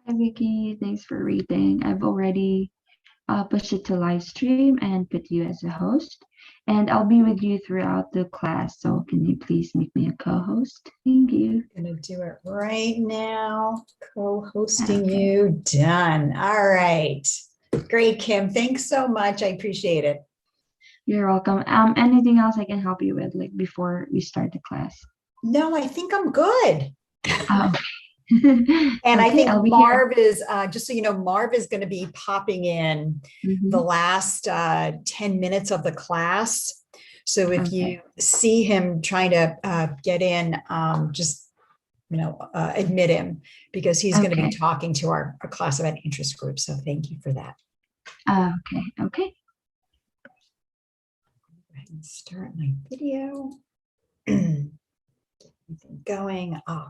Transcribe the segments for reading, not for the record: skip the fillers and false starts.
Hi Vicky, thanks for reading. I've already pushed it to live stream and put you as a host, and I'll be with you throughout the class. So can you please make me a co-host? Thank you. Gonna do it right now. Co-hosting Okay. you. Done. All right. Great, Kim. Thanks so much. I appreciate it. You're welcome. Anything else I can help you with, like before we start the class? No, I think I'm good. Oh, And I okay, think I'll be here. Marv is, just so you know, Marv is going to be popping in the Mhm. last 10 minutes of the class. So if Okay. you see him trying to get in, just, admit him because he's going to be Okay. talking to our class about interest groups. So thank you for that. Okay. Okay. Go ahead and start my video. Get everything going. All right.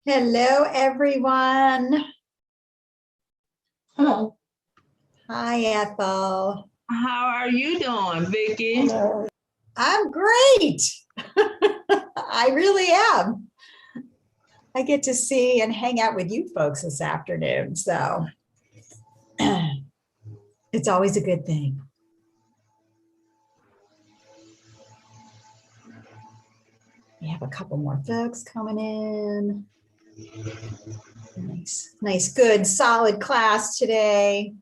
Hello, everyone. Hello. Hi, Ethel. How are you doing, Vicki? Hello. I'm great. I really am. I get to see and hang out with you folks this afternoon. So it's always a good thing. We have a couple more folks coming in. Nice, good, solid class today.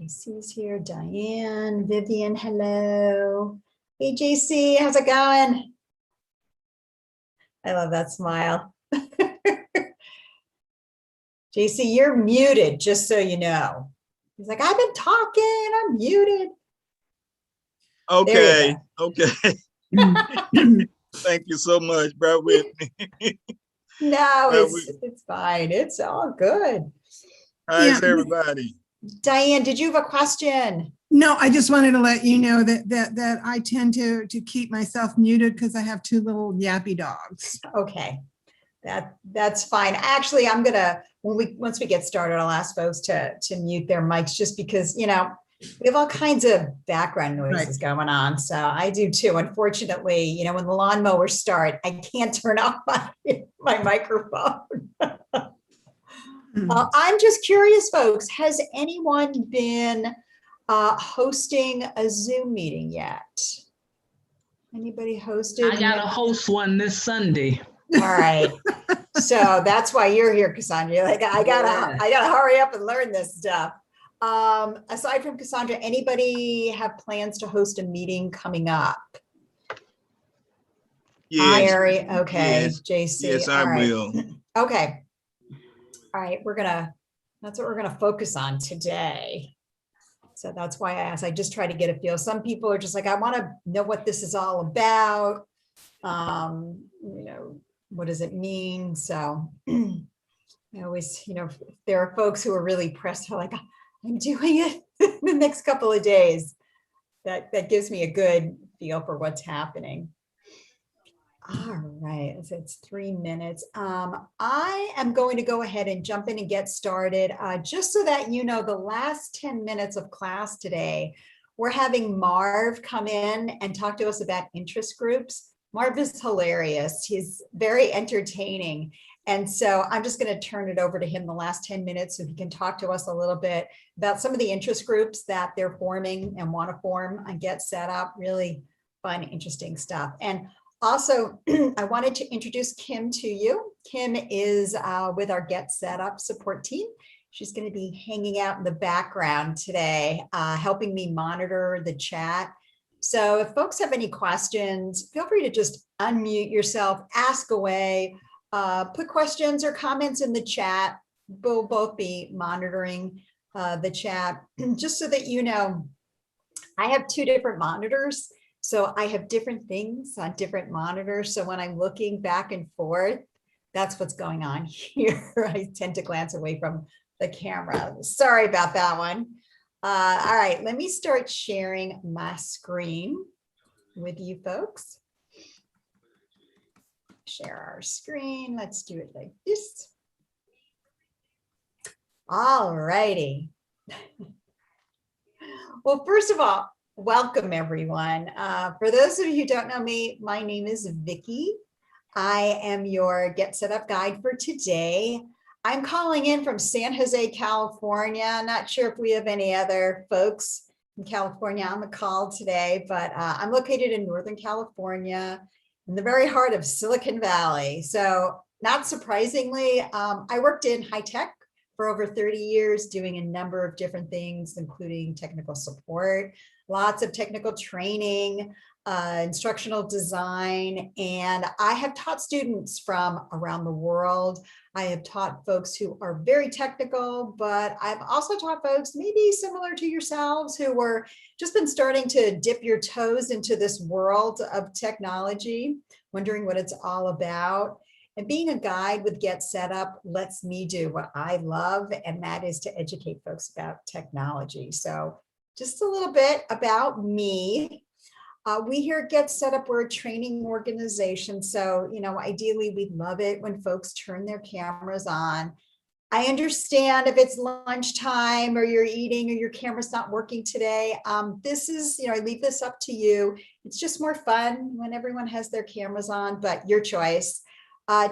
JC's here, Diane, Vivian, hello. Hey, JC, how's it going? I love that smile. JC, you're muted, just so you know. He's like, I've been talking, I'm muted. Okay, okay. Thank you so much. Bear with me. No, it's fine. It's all good. How's everybody? Diane, did you have a question? No, I just wanted to let you know that I tend to keep myself muted because I have two little yappy dogs. Okay, that's fine. Actually, I'm gonna once we get started, I'll ask folks to mute their mics just because we have all kinds of background noises going on. So I do too. Unfortunately, when the lawnmowers start, I can't turn off my microphone. I'm just curious, folks, has anyone been hosting a Zoom meeting yet? Anybody hosted? I got to host one this Sunday. All right. So that's why you're here, Cassandra. Like I gotta hurry up and learn this stuff. Aside from Cassandra, anybody have plans to host a meeting coming up? Yes. Mary, okay. Yes. JC. Yes, I will. Okay. All right, that's what we're gonna focus on today. So that's why I asked. I just try to get a feel. Some people are just like, I want to know what this is all about. What does it mean? So I always, if there are folks who are really pressed, are like, I'm doing it the next couple of days. That gives me a good feel for what's happening. All right, so it's 3 minutes. I am going to go ahead and jump in and get started. Just so that you know, the last 10 minutes of class today, we're having Marv come in and talk to us about interest groups. Marv is hilarious. He's very entertaining. And so I'm just going to turn it over to him the last 10 minutes so he can talk to us a little bit about some of the interest groups that they're forming and want to form and get set up. Really fun, interesting stuff. And also, I wanted to introduce Kim to you. Kim is with our Get Set Up support team. She's going to be hanging out in the background today, helping me monitor the chat. So if folks have any questions, feel free to just unmute yourself, ask away, put questions or comments in the chat. We'll both be monitoring the chat. Just so that you know, I have two different monitors. So I have different things on different monitors. So when I'm looking back and forth, that's what's going on here. I tend to glance away from the camera. Sorry about that one. All right, let me start sharing my screen with you folks. Share our screen. Let's do it like this. All righty. Well, first of all, welcome everyone. For those of you who don't know me, my name is Vicki. I am your Get Set Up guide for today. I'm calling in from San Jose, California. Not sure if we have any other folks in California on the call today, but I'm located in Northern California, in the very heart of Silicon Valley. So not surprisingly, I worked in high tech for over 30 years, doing a number of different things, including technical support, lots of technical training, instructional design, and I have taught students from around the world. I have taught folks who are very technical, but I've also taught folks maybe similar to yourselves who were just been starting to dip your toes into this world of technology, wondering what it's all about. And being a guide with Get Set Up lets me do what I love, and that is to educate folks about technology. So just a little bit about me. We here at Get Set Up, we're a training organization. So, you know, ideally we'd love it when folks turn their cameras on. I understand if it's lunchtime or you're eating or your camera's not working today. This is, you know, I leave this up to you. It's just more fun when everyone has their cameras on, but your choice.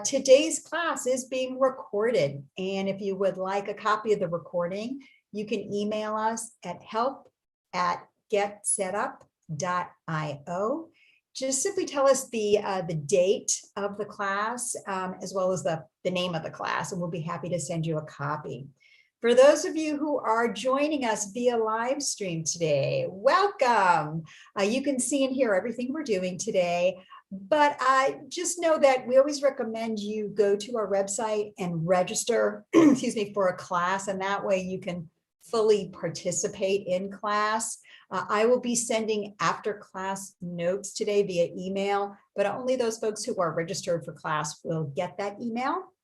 Today's class is being recorded. And if you would like a copy of the recording, you can email us at help@getsetup.io. Just simply tell us the date of the class, as well as the name of the class, and we'll be happy to send you a copy. For those of you who are joining us via live stream today, welcome. You can see and hear everything we're doing today, but just know that we always recommend you go to our website and register, excuse me, for a class, and that way you can fully participate in class. I will be sending after class notes today via email, but only those folks who are registered for class will get that email.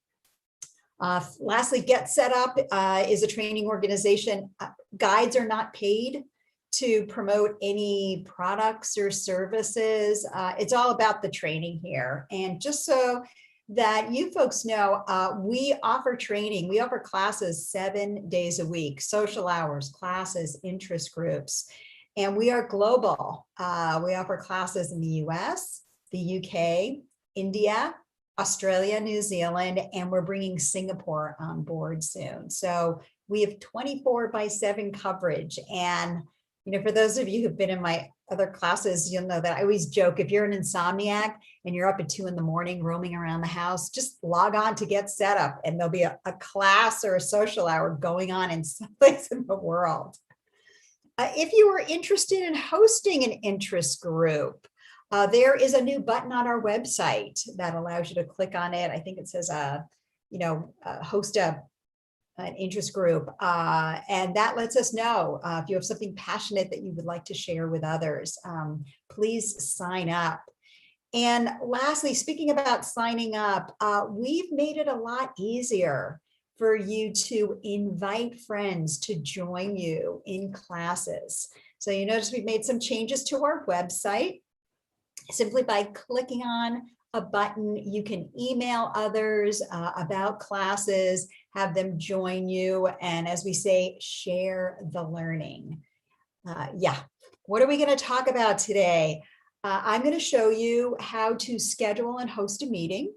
Lastly, Get Set Up is a training organization. Guides are not paid to promote any products or services. It's all about the training here. And just so that you folks know, we offer training. We offer classes 7 days a week, social hours, classes, interest groups. And we are global. We offer classes in the US, the UK, India, Australia, New Zealand, and we're bringing Singapore on board soon. So we have 24/7 coverage. And you know, for those of you who've been in my other classes, you'll know that I always joke, if you're an insomniac and you're up at 2 in the morning roaming around the house, just log on to Get Set Up and there'll be a class or a social hour going on in some place in the world. If you are interested in hosting an interest group, there is a new button on our website that allows you to click on it. I think it says, host an interest group, and that lets us know if you have something passionate that you would like to share with others. Please sign up. And lastly, speaking about signing up, we've made it a lot easier for you to invite friends to join you in classes. So you notice we've made some changes to our website. Simply by clicking on a button, you can email others about classes, have them join you, and as we say, share the learning. What are we going to talk about today? I'm going to show you how to schedule and host a meeting.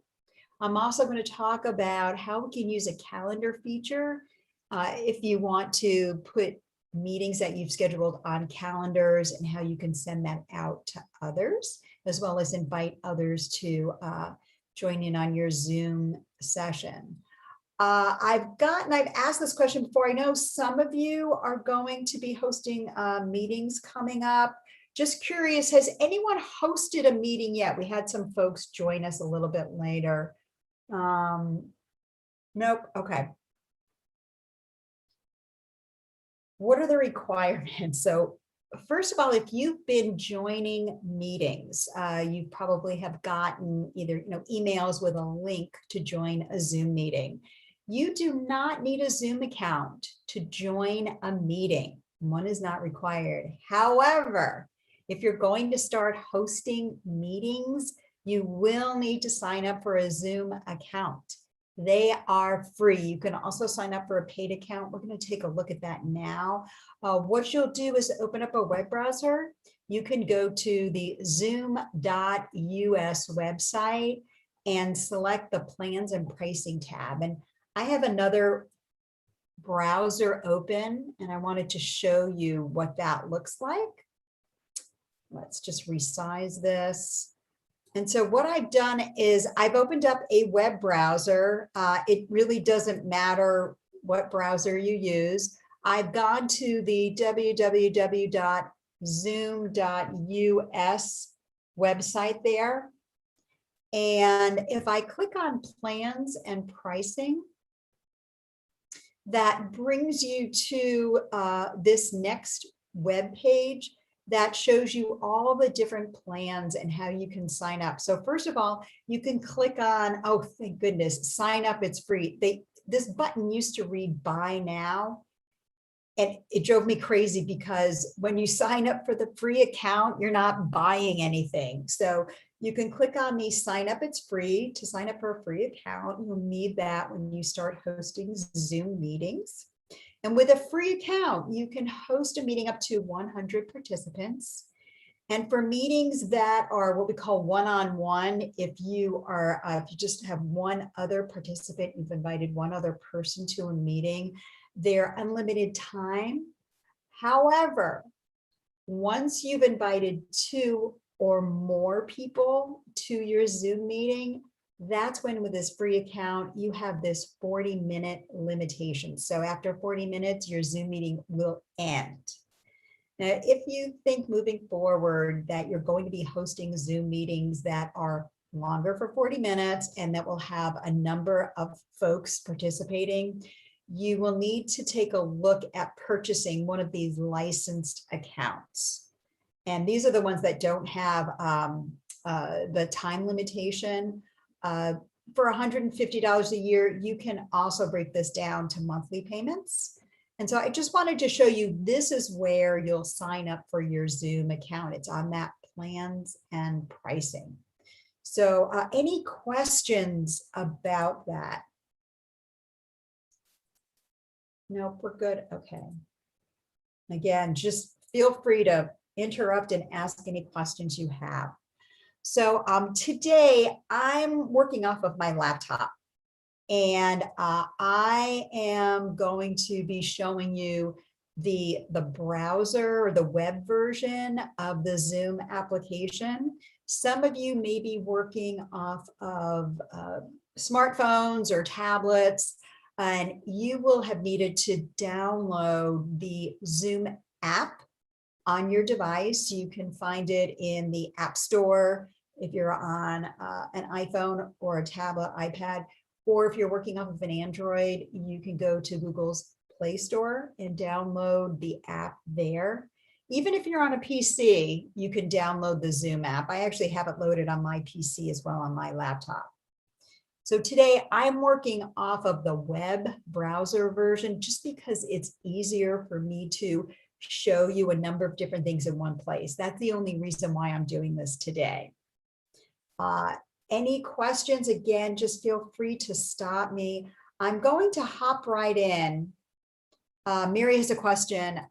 I'm also going to talk about how we can use a calendar feature if you want to put meetings that you've scheduled on calendars and how you can send that out to others, as well as invite others to join in on your Zoom session. I've asked this question before. I know some of you are going to be hosting meetings coming up. Just curious, has anyone hosted a meeting yet? We had some folks join us a little bit later. Nope, okay. What are the requirements? So first of all, if you've been joining meetings, you probably have gotten either emails with a link to join a Zoom meeting. You do not need a Zoom account to join a meeting. One is not required. However, if you're going to start hosting meetings, you will need to sign up for a Zoom account. They are free. You can also sign up for a paid account. We're going to take a look at that now. What you'll do is open up a web browser. You can go to the zoom.us website and select the plans and pricing tab. And I have another browser open and I wanted to show you what that looks like. Let's just resize this. And so what I've done is I've opened up a web browser. It really doesn't matter what browser you use. I've gone to the www.zoom.us website there. And if I click on plans and pricing, that brings you to this next web page that shows you all the different plans and how you can sign up. So first of all, you can click on, oh, thank goodness, sign up, it's free. This button used to read buy now. And it drove me crazy because when you sign up for the free account, you're not buying anything. So you can click on the sign up, it's free. To sign up for a free account, you'll need that when you start hosting Zoom meetings. And with a free account, you can host a meeting up to 100 participants. And for meetings that are what we call one-on-one, if you just have one other participant, you've invited one other person to a meeting, they're unlimited time. However, once you've invited 2 or more people to your Zoom meeting, that's when with this free account, you have this 40-minute limitation. So after 40 minutes, your Zoom meeting will end. Now, if you think moving forward that you're going to be hosting Zoom meetings that are longer for 40 minutes and that will have a number of folks participating, you will need to take a look at purchasing one of these licensed accounts. And these are the ones that don't have the time limitation. For $150 a year, you can also break this down to monthly payments. And so I just wanted to show you, this is where you'll sign up for your Zoom account. It's on that plans and pricing. So any questions about that? Nope, we're good. Okay. Again, just feel free to interrupt and ask any questions you have. So today I'm working off of my laptop and I am going to be showing you the browser or the web version of the Zoom application. Some of you may be working off of smartphones or tablets, and you will have needed to download the Zoom app on your device. You can find it in the App Store if you're on an iPhone or a tablet, iPad, or if you're working off of an Android, you can go to Google's Play Store and download the app there. Even if you're on a PC, you can download the Zoom app. I actually have it loaded on my PC as well on my laptop. So today I'm working off of the web browser version just because it's easier for me to show you a number of different things in one place. That's the only reason why I'm doing this today. Any questions? Again, just feel free to stop me. I'm going to hop right in. Mary has a question.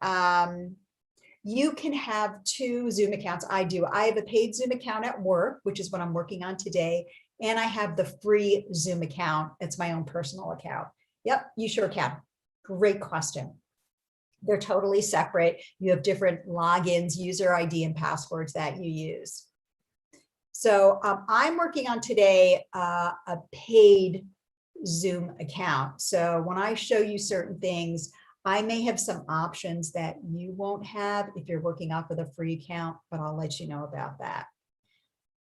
You can have 2 Zoom accounts. I do. I have a paid Zoom account at work, which is what I'm working on today. And I have the free Zoom account. It's my own personal account. Yep, you sure can. Great question. They're totally separate. You have different logins, user ID, and passwords that you use. So I'm working on today a paid Zoom account. So when I show you certain things, I may have some options that you won't have if you're working off of the free account, but I'll let you know about that.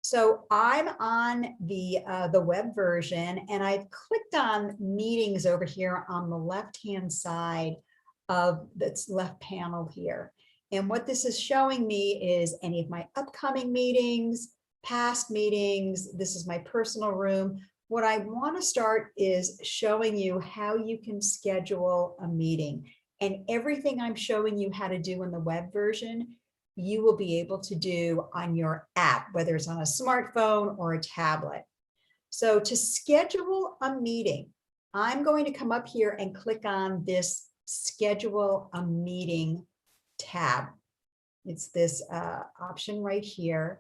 So I'm on the web version, and I've clicked on meetings over here on the left-hand side of this left panel here. And what this is showing me is any of my upcoming meetings, past meetings. This is my personal room. What I want to start is showing you how you can schedule a meeting. And everything I'm showing you how to do in the web version, you will be able to do on your app, whether it's on a smartphone or a tablet. So to schedule a meeting, I'm going to come up here and click on this schedule a meeting tab. It's this option right here.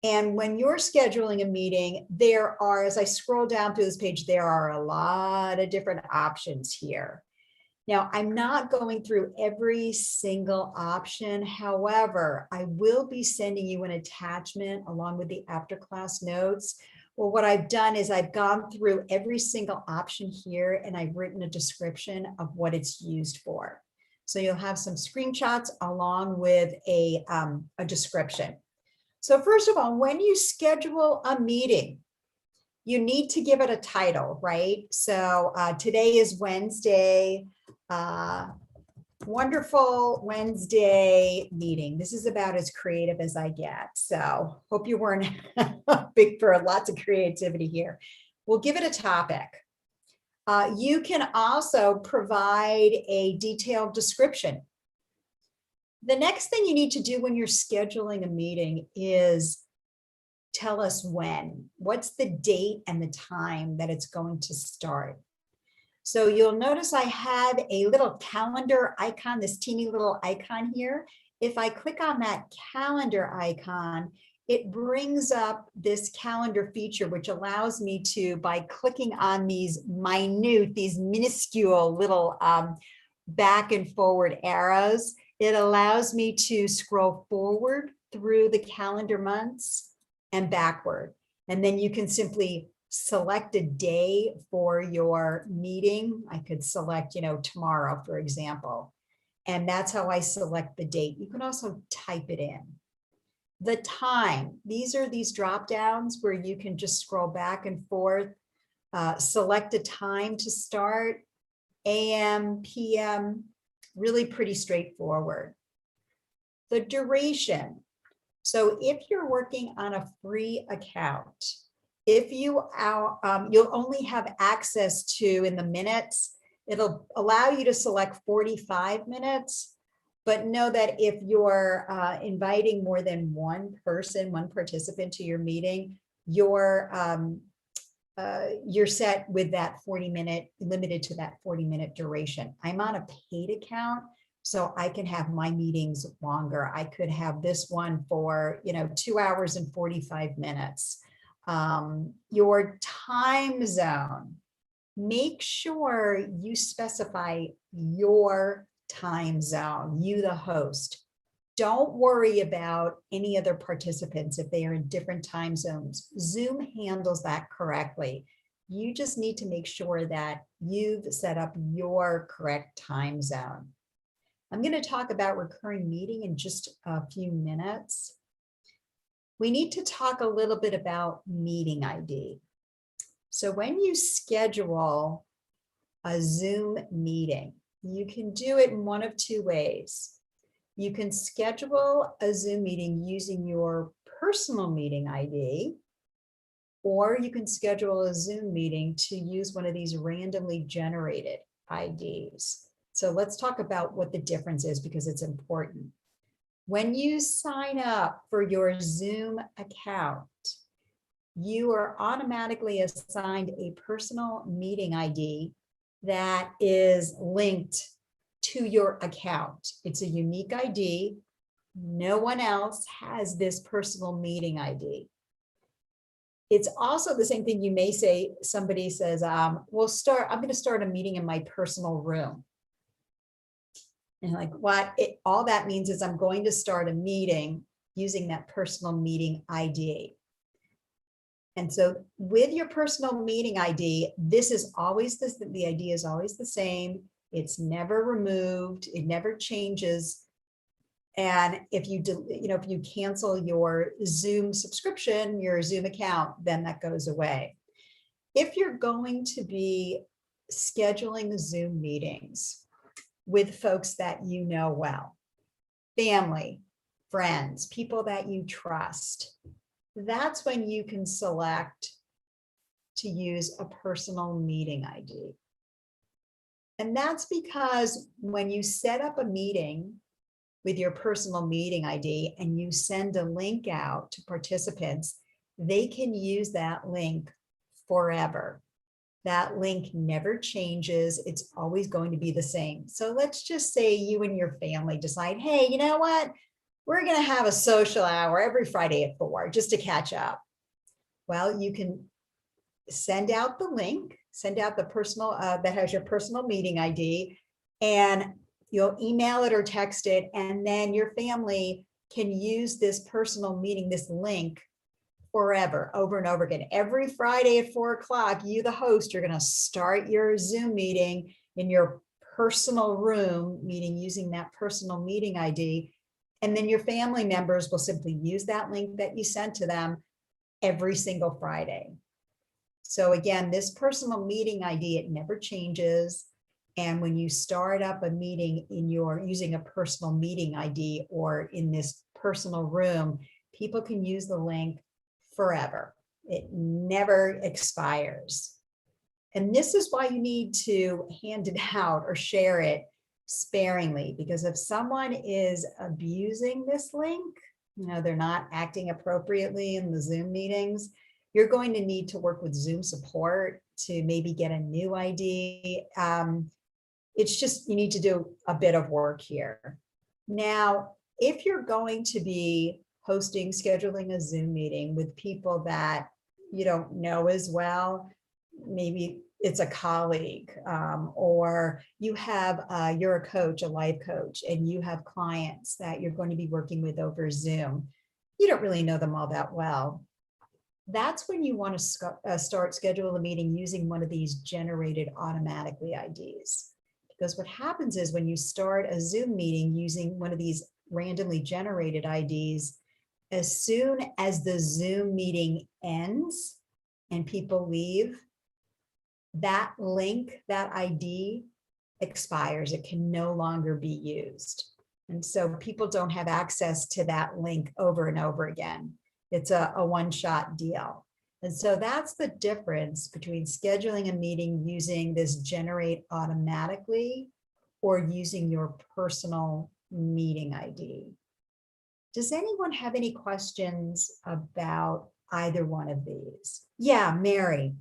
And when you're scheduling a meeting, there are, as I scroll down through this page, there are a lot of different options here. Now, I'm not going through every single option. However, I will be sending you an attachment along with the after class notes. Well, what I've done is I've gone through every single option here, and I've written a description of what it's used for. So you'll have some screenshots along with a description. So first of all, when you schedule a meeting, you need to give it a title, right? So today is Wednesday, wonderful Wednesday meeting. This is about as creative as I get. So hope you weren't big for lots of creativity here. We'll give it a topic. You can also provide a detailed description. The next thing you need to do when you're scheduling a meeting is tell us when. What's the date and the time that it's going to start? So you'll notice I have a little calendar icon, this teeny little icon here. If I click on that calendar icon, it brings up this calendar feature, which allows me to, by clicking on these minuscule little back and forward arrows, it allows me to scroll forward through the calendar months and backward. And then you can simply select a day for your meeting. I could select, tomorrow, for example. And that's how I select the date. You can also type it in. The time, these are these drop downs where you can just scroll back and forth, select a time to start, AM, PM, really pretty straightforward. The duration. So if you're working on a free account, if you'll only have access to, in the minutes, it'll allow you to select 45 minutes, but know that if you're inviting more than one person, one participant to your meeting, you're set with that 40-minute, limited to that 40-minute duration. I'm on a paid account, so I can have my meetings longer. I could have this one for 2 hours and 45 minutes. Your time zone, make sure you specify your time zone, you the host. Don't worry about any other participants if they are in different time zones. Zoom handles that correctly. You just need to make sure that you've set up your correct time zone. I'm going to talk about recurring meeting in just a few minutes. We need to talk a little bit about meeting ID. So when you schedule a Zoom meeting, you can do it in one of two ways. You can schedule a Zoom meeting using your personal meeting ID, or you can schedule a Zoom meeting to use one of these randomly generated IDs. So let's talk about what the difference is, because it's important. When you sign up for your Zoom account, you are automatically assigned a personal meeting ID that is linked to your account. It's a unique ID. No one else has this personal meeting ID. It's also the same thing. You may say, somebody says, I'm going to start a meeting in my personal room. And like, what? All that means is I'm going to start a meeting using that personal meeting ID. And so with your personal meeting ID, this is always the ID is always the same. It's never removed. It never changes. And if you if you cancel your Zoom subscription, your Zoom account, then that goes away. If you're going to be scheduling Zoom meetings with folks that you know well, family, friends, people that you trust, that's when you can select to use a personal meeting ID. And that's because when you set up a meeting with your personal meeting ID and you send a link out to participants, they can use that link forever. That link never changes. It's always going to be the same. So let's just say you and your family decide, hey, you know what? We're going to have a social hour every Friday at 4 just to catch up. Well, you can send out the link, send out the personal that has your personal meeting ID, and you'll email it or text it, and then your family can use this personal meeting, this link, forever, over and over again. Every Friday at 4 o'clock, you, the host, you're going to start your Zoom meeting in your personal room, meeting using that personal meeting ID. And then your family members will simply use that link that you sent to them every single Friday. So again, this personal meeting ID, it never changes. And when you start up a meeting in your using a personal meeting ID or in this personal room, people can use the link forever. It never expires. And this is why you need to hand it out or share it sparingly, because if someone is abusing this link, they're not acting appropriately in the Zoom meetings, you're going to need to work with Zoom support to maybe get a new ID. It's just, you need to do a bit of work here. Now, if you're going to be scheduling a Zoom meeting with people that you don't know as well, maybe it's a colleague, or you have, you're a coach, a life coach, and you have clients that you're going to be working with over Zoom. You don't really know them all that well. That's when you want to start schedule a meeting using one of these generated automatically IDs. Because what happens is when you start a Zoom meeting using one of these randomly generated IDs, as soon as the Zoom meeting ends and people leave, that link, that ID expires. It can no longer be used. And so people don't have access to that link over and over again. It's a one-shot deal. And so that's the difference between scheduling a meeting using this generate automatically or using your personal meeting ID. Does anyone have any questions about either one of these? Yeah, Mary.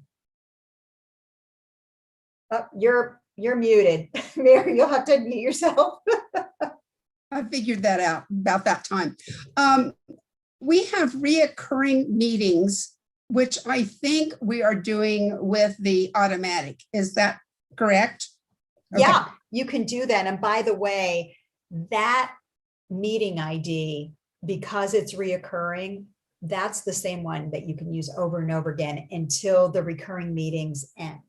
Oh, you're muted. Mary, you'll have to unmute yourself. I figured that out about that time. We have reoccurring meetings, which I think we are doing with the automatic. Is that correct? Okay. Yeah, you can do that. And by the way, that meeting ID, because it's reoccurring, that's the same one that you can use over and over again until the recurring meetings end.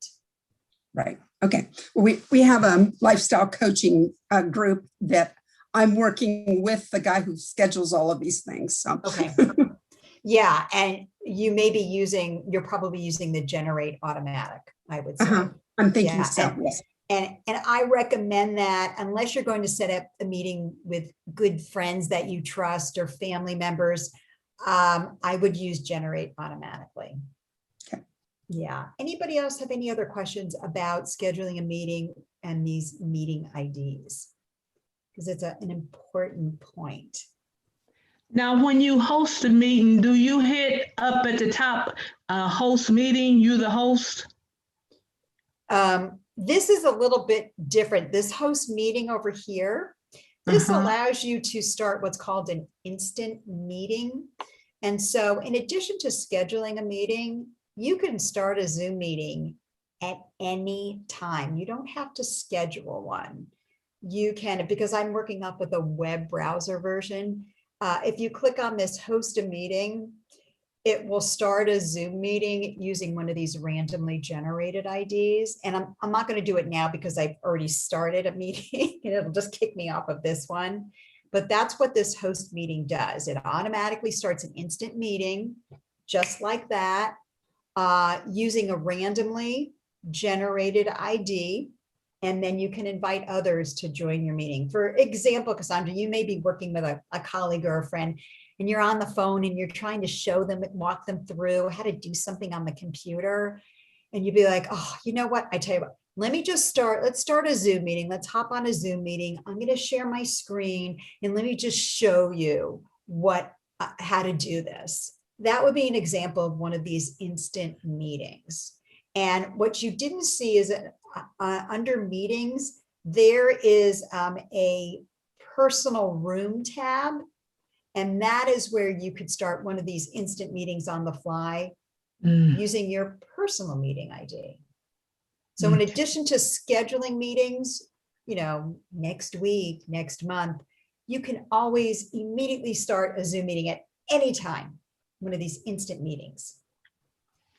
Right. Okay. We have a lifestyle coaching group that I'm working with the guy who schedules all of these things. So. Okay. Yeah. And you may be you're probably using the generate automatic, I would say. I'm thinking so. Yes. And I recommend that unless you're going to set up a meeting with good friends that you trust or family members, I would use generate automatically. Okay. Yeah. Anybody else have any other questions about scheduling a meeting and these meeting IDs? Because it's an important point. Now, when you host a meeting, do you hit up at the top, host meeting, you the host? This is a little bit different. This host meeting over here, this allows you to start what's called an instant meeting. And so in addition to scheduling a meeting, you can start a Zoom meeting at any time. You don't have to schedule one. You can, because I'm working up with a web browser version. If you click on this host a meeting, it will start a Zoom meeting using one of these randomly generated IDs. And I'm not going to do it now because I've already started a meeting and it'll just kick me off of this one. But that's what this host meeting does. It automatically starts an instant meeting just like that, using a randomly generated ID. And then you can invite others to join your meeting. For example, Cassandra, you may be working with a colleague or a friend, and you're on the phone and you're trying to show them, walk them through how to do something on the computer. And you'd be like, oh, you know what? I tell you what, let's start a Zoom meeting. Let's hop on a Zoom meeting. I'm going to share my screen and let me just show you how to do this. That would be an example of one of these instant meetings. And what you didn't see is that under meetings, there is a personal room tab. And that is where you could start one of these instant meetings on the fly using your personal meeting ID. So in addition to scheduling meetings, next week, next month, you can always immediately start a Zoom meeting at any time, one of these instant meetings.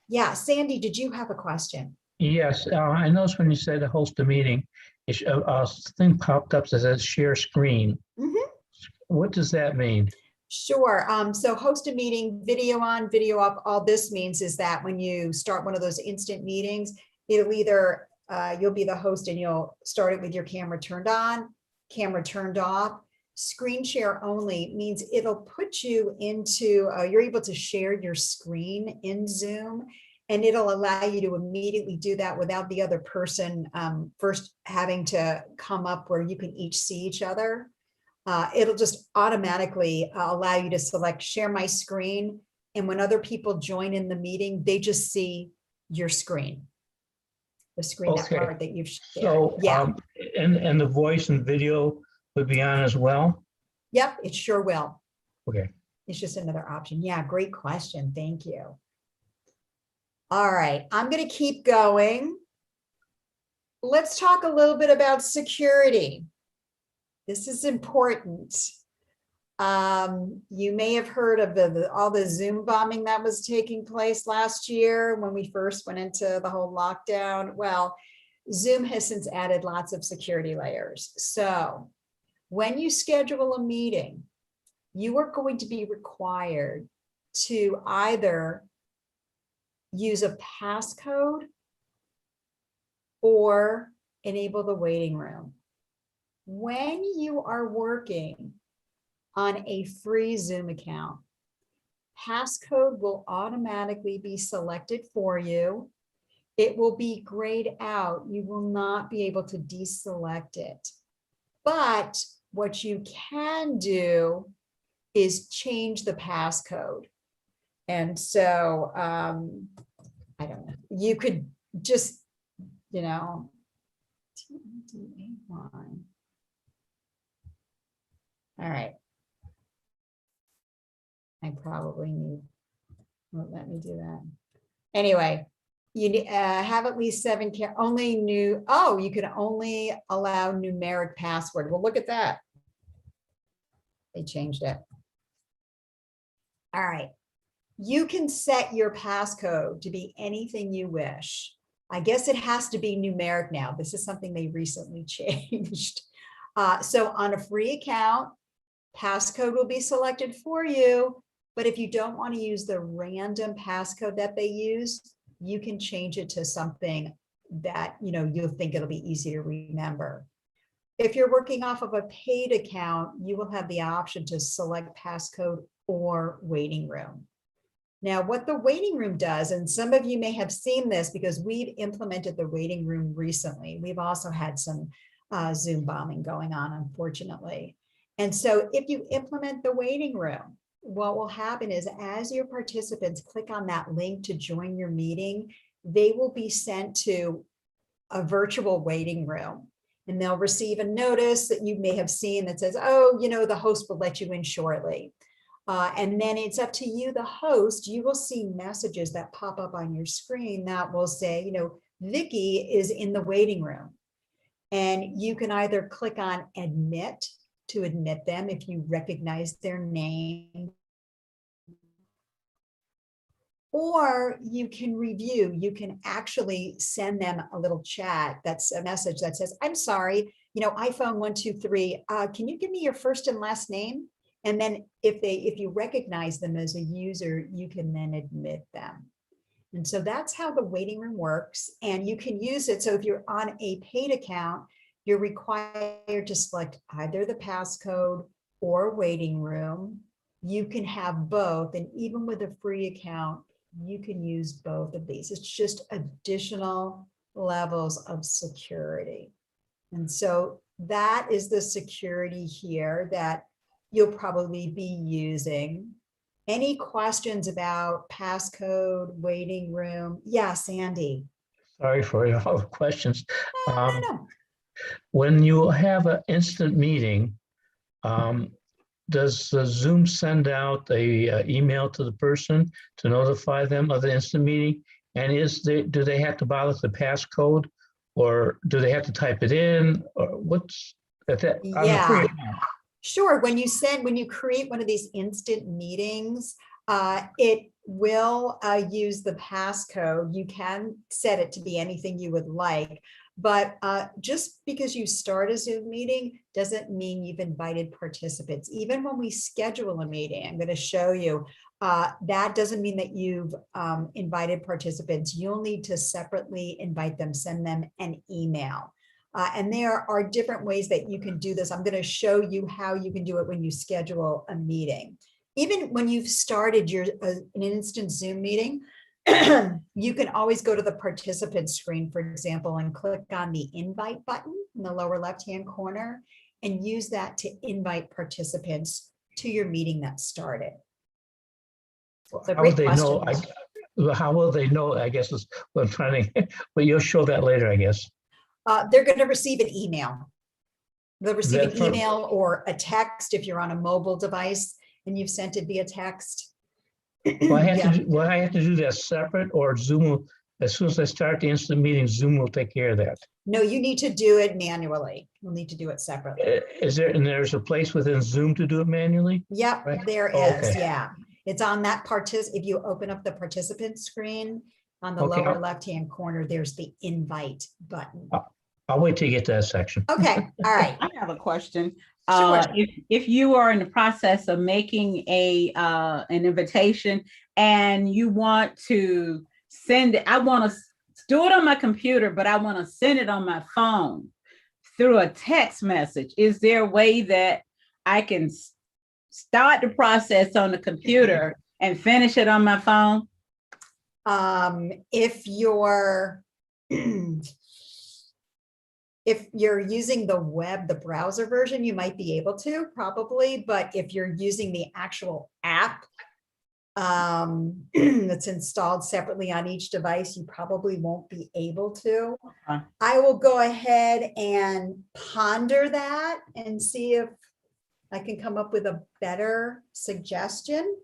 Yeah, Sandy, did you have a question? Yes, I noticed when you said to host a meeting, a thing popped up that says share screen. What does that mean? Sure. So host a meeting, video on, video off. All this means is that when you start one of those instant meetings, it'll either you'll be the host and you'll start it with your camera turned on, camera turned off. Screen share only means it'll put you into, you're able to share your screen in Zoom, and it'll allow you to immediately do that without the other person first having to come up where you can each see each other. It'll just automatically allow you to select share my screen. And when other people join in the meeting, they just see your screen, the screen that you've shared. So, yeah. And the voice and video would be on as well? Yep, it sure will. Okay. It's just another option. Yeah, great question. Thank you. All right, I'm going to keep going. Let's talk a little bit about security. This is important. You may have heard of all the Zoom bombing that was taking place last year when we first went into the whole lockdown. Well, Zoom has since added lots of security layers. So when you schedule a meeting, you are going to be required to either use a passcode or enable the waiting room. When you are working on a free Zoom account, passcode will automatically be selected for you. It will be grayed out. You will not be able to deselect it. But what you can do is change the passcode. And so, I don't know, you could just, 281. All right. I probably need, won't let me do that. Anyway, you have at least 7 only new, oh, you can only allow numeric password. Well, look at that. They changed it. All right. You can set your passcode to be anything you wish. I guess it has to be numeric now. This is something they recently changed. So on a free account, passcode will be selected for you. But if you don't want to use the random passcode that they use, you can change it to something that you'll think it'll be easy to remember. If you're working off of a paid account, you will have the option to select passcode or waiting room. Now, what the waiting room does, and some of you may have seen this because we've implemented the waiting room recently. We've also had some Zoom bombing going on, unfortunately. And so if you implement the waiting room, what will happen is as your participants click on that link to join your meeting, they will be sent to a virtual waiting room. And they'll receive a notice that you may have seen that says, oh, the host will let you in shortly. And then it's up to you, the host, you will see messages that pop up on your screen that will say, Vicki is in the waiting room. And you can either click on admit to admit them if you recognize their name, Or you can review, you can actually send them a little chat. That's a message that says, I'm sorry, iPhone 123, can you give me your first and last name? And then if you recognize them as a user, you can then admit them. And so that's how the waiting room works. And you can use it. So if you're on a paid account, you're required to select either the passcode or waiting room. You can have both. And even with a free account, you can use both of these. It's just additional levels of security. And so that is the security here that you'll probably be using. Any questions about passcode, waiting room? Yeah, Sandy. Sorry for all the questions. No. When you have an instant meeting, does Zoom send out a email to the person to notify them of the instant meeting? And do they have to bother the passcode, or do they have to type it in, or what's that? Yeah, sure. When you create one of these instant meetings, it will use the passcode. You can set it to be anything you would like. But just because you start a Zoom meeting doesn't mean you've invited participants. Even when we schedule a meeting, I'm going to show you, that doesn't mean that you've invited participants. You'll need to separately invite them, send them an email. And there are different ways that you can do this. I'm going to show you how you can do it when you schedule a meeting. Even when you've started an instant Zoom meeting, you can always go to the participant screen, for example, and click on the invite button in the lower left-hand corner and use that to invite participants to your meeting that started. So how will they know? How will they know? I guess is what I'm trying to, but you'll show that later, I guess. They're going to receive an email. They'll receive an email or a text if you're on a mobile device and you've sent it via text. Well, I have to do that separate, or Zoom will, as soon as I start the instant meeting, Zoom will take care of that. No, you need to do it manually. You'll need to do it separately. There's a place within Zoom to do it manually? Yep, Right? there is. Okay. Yeah. It's on that if you open up the participant screen on the lower left-hand corner, there's the invite button. I'll wait till you get to that section. Okay. All right. I have a question. Sure. If you are in the process of making an invitation and you want to send it, I want to do it on my computer, but I want to send it on my phone through a text message. Is there a way that I can start the process on the computer and finish it on my phone? If you're using the web, the browser version, you might be able to, probably, but if you're using the actual app that's installed separately on each device, you probably won't be able to. I will go ahead and ponder that and see if I can come up with a better suggestion.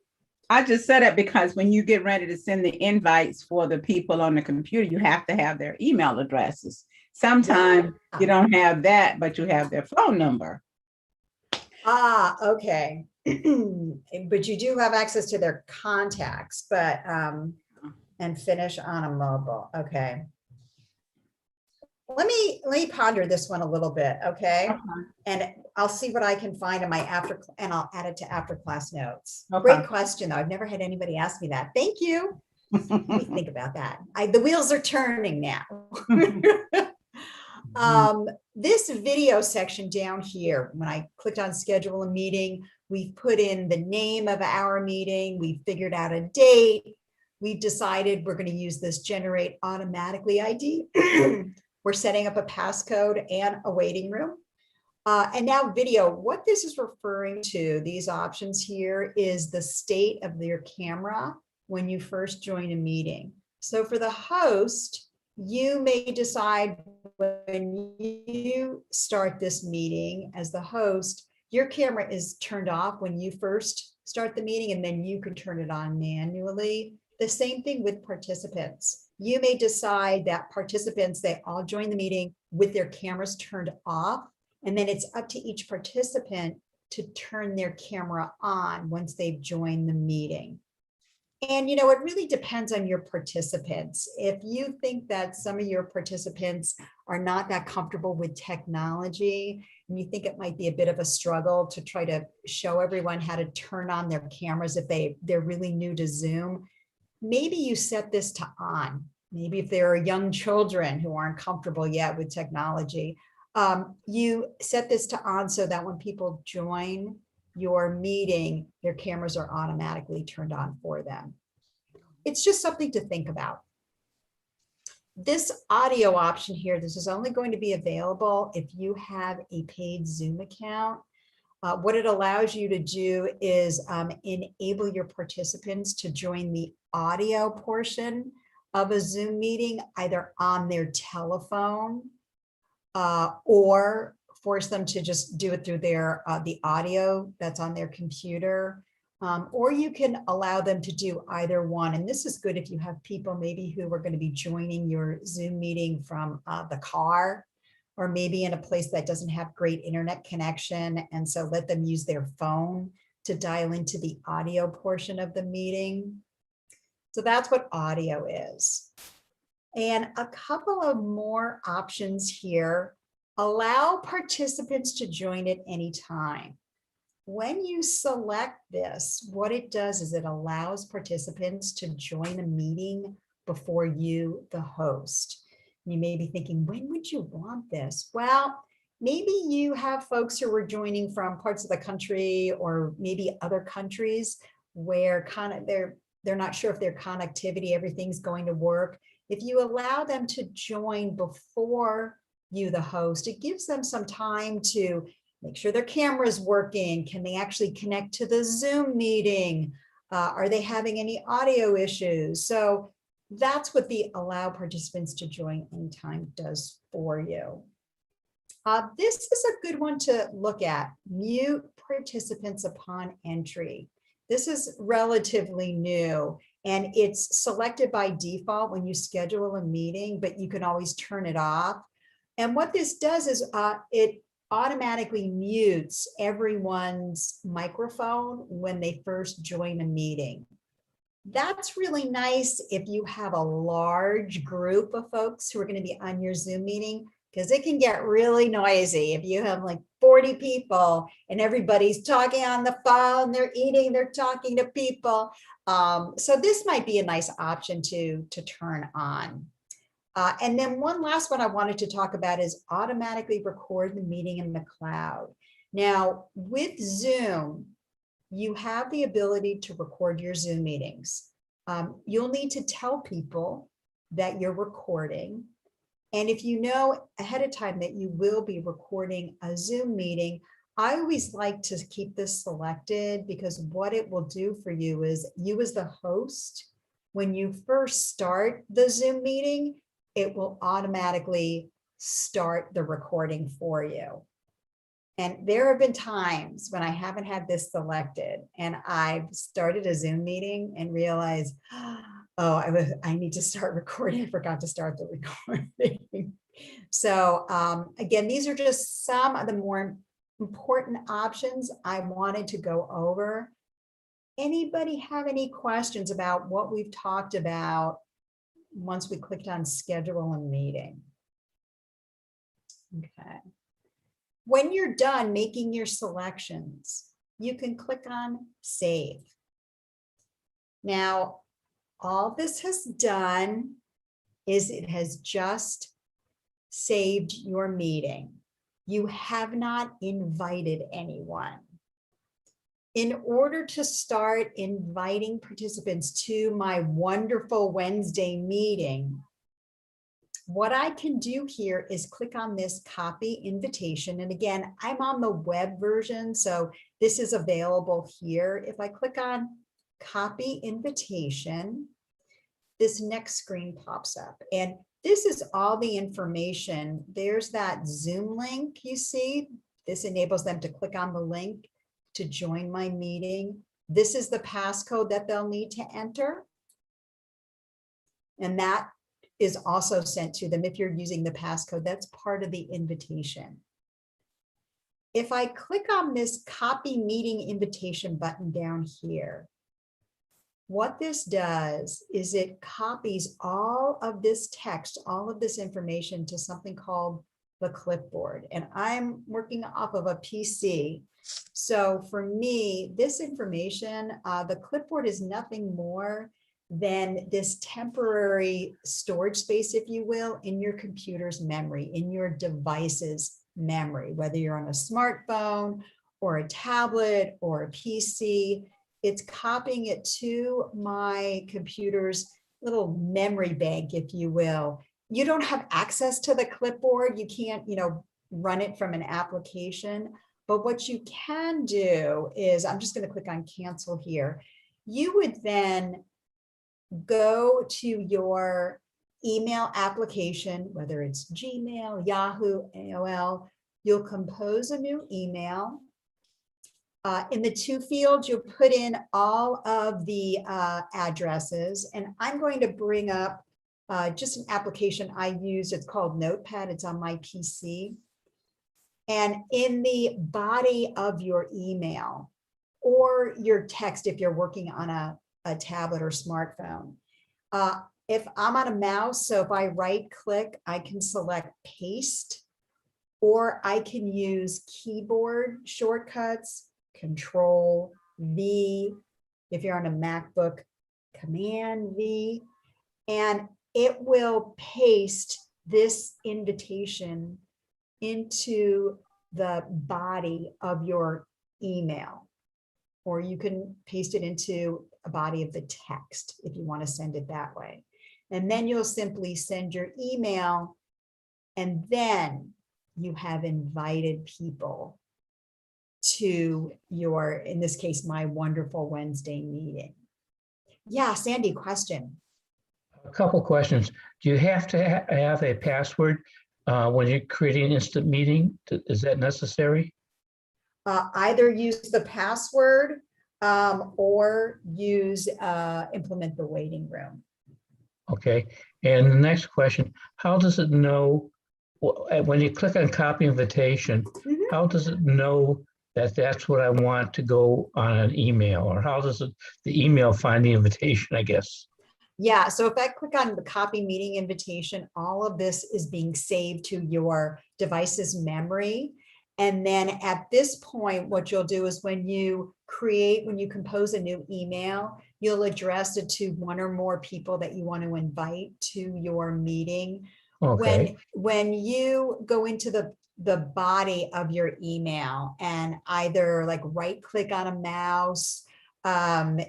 I just said it because when you get ready to send the invites for the people on the computer, you have to have their email addresses. Sometimes you don't have that, but you have their phone number. Okay. But you do have access to their contacts, but and finish on a mobile. Okay. Let me ponder this one a little bit, okay? And I'll see what I can find in my and I'll add it to after class notes. Great question, though. I've never had anybody ask me that. Thank you. Let me think about that. The wheels are turning now. This video section down here, when I clicked on schedule a meeting, we've put in the name of our meeting, we figured out a date, we've decided we're going to use this generate automatically ID. We're setting up a passcode and a waiting room. And now video, what this is referring to, these options here, is the state of your camera when you first join a meeting. So for the host, you may decide when you start this meeting as the host, your camera is turned off when you first start the meeting, and then you can turn it on manually. The same thing with participants. You may decide that participants, they all join the meeting with their cameras turned off, and then it's up to each participant to turn their camera on once they've joined the meeting. And, it really depends on your participants. If you think that some of your participants are not that comfortable with technology, and you think it might be a bit of a struggle to try to show everyone how to turn on their cameras if they're really new to Zoom, maybe you set this to on. Maybe if there are young children who aren't comfortable yet with technology, you set this to on so that when people join your meeting, their cameras are automatically turned on for them. It's just something to think about. This audio option here, this is only going to be available if you have a paid Zoom account. What it allows you to do is enable your participants to join the audio portion of a Zoom meeting, either on their telephone or force them to just do it through their the audio that's on their computer, or you can allow them to do either one. And this is good if you have people maybe who are going to be joining your Zoom meeting from the car, or maybe in a place that doesn't have great internet connection. And so let them use their phone to dial into the audio portion of the meeting. So that's what audio is. And a couple of more options here. Allow participants to join at any time. When you select this, what it does is it allows participants to join a meeting before you, the host. You may be thinking, when would you want this? Well, maybe you have folks who are joining from parts of the country or maybe other countries where they're not sure if their connectivity, everything's going to work. If you allow them to join before you, the host, it gives them some time to make sure their camera's working. Can they actually connect to the Zoom meeting? Are they having any audio issues? So that's what the allow participants to join anytime does for you. This is a good one to look at. Mute participants upon entry. This is relatively new and it's selected by default when you schedule a meeting, but you can always turn it off. And what this does is it automatically mutes everyone's microphone when they first join a meeting. That's really nice if you have a large group of folks who are going to be on your Zoom meeting, because it can get really noisy if you have like 40 people and everybody's talking on the phone, they're eating, they're talking to people. So this might be a nice option to turn on. And then one last one I wanted to talk about is automatically record the meeting in the cloud. Now with Zoom, you have the ability to record your Zoom meetings. You'll need to tell people that you're recording. And if you know ahead of time that you will be recording a Zoom meeting, I always like to keep this selected, because what it will do for you is you as the host, when you first start the Zoom meeting, it will automatically start the recording for you. And there have been times when I haven't had this selected and I've started a Zoom meeting and realized, oh, I need to start recording. I forgot to start the recording. So again, these are just some of the more important options I wanted to go over. Anybody have any questions about what we've talked about once we clicked on schedule a meeting? Okay. When you're done making your selections, you can click on save. Now, all this has done is it has just saved your meeting. You have not invited anyone. In order to start inviting participants to my wonderful Wednesday meeting, what I can do here is click on this copy invitation. And again, I'm on the web version, so this is available here. If I click on copy invitation, this next screen pops up. And this is all the information. There's that Zoom link you see. This enables them to click on the link to join my meeting. This is the passcode that they'll need to enter. And that is also sent to them if you're using the passcode. That's part of the invitation. If I click on this copy meeting invitation button down here, What this does is it copies all of this text, all of this information to something called the clipboard. And I'm working off of a PC. So for me, this information, the clipboard is nothing more than this temporary storage space, if you will, in your computer's memory, in your device's memory, whether you're on a smartphone or a tablet or a PC. It's copying it to my computer's little memory bank, if you will. You don't have access to the clipboard. You can't, run it from an application. But what you can do is, I'm just going to click on cancel here. You would then go to your email application, whether it's Gmail, Yahoo, AOL. You'll compose a new email. In the to fields, you'll put in all of the addresses, and I'm going to bring up just an application I use. It's called Notepad. It's on my PC. And in the body of your email or your text, if you're working on a tablet or smartphone, if I'm on a mouse, so if I right click, I can select paste, or I can use keyboard shortcuts, Control V, if you're on a MacBook, Command V, and it will paste this invitation into the body of your email, or you can paste it into a body of the text if you want to send it that way. And then you'll simply send your email, and then you have invited people to your, in this case, my wonderful Wednesday meeting. Yeah, Sandy, question. A couple questions. Do you have to have a password when you're creating an instant meeting? Is that necessary? Either use the password or use implement the waiting room. Okay. And the next question, how does it know, when you click on copy invitation, how does it know that that's what I want to go on an email? Or how does the email find the invitation, I guess? Yeah, so if I click on the copy meeting invitation, all of this is being saved to your device's memory. And then at this point, what you'll do is when you compose a new email, you'll address it to one or more people that you want to invite to your meeting. Okay. When you go into the body of your email and either like right click on a mouse,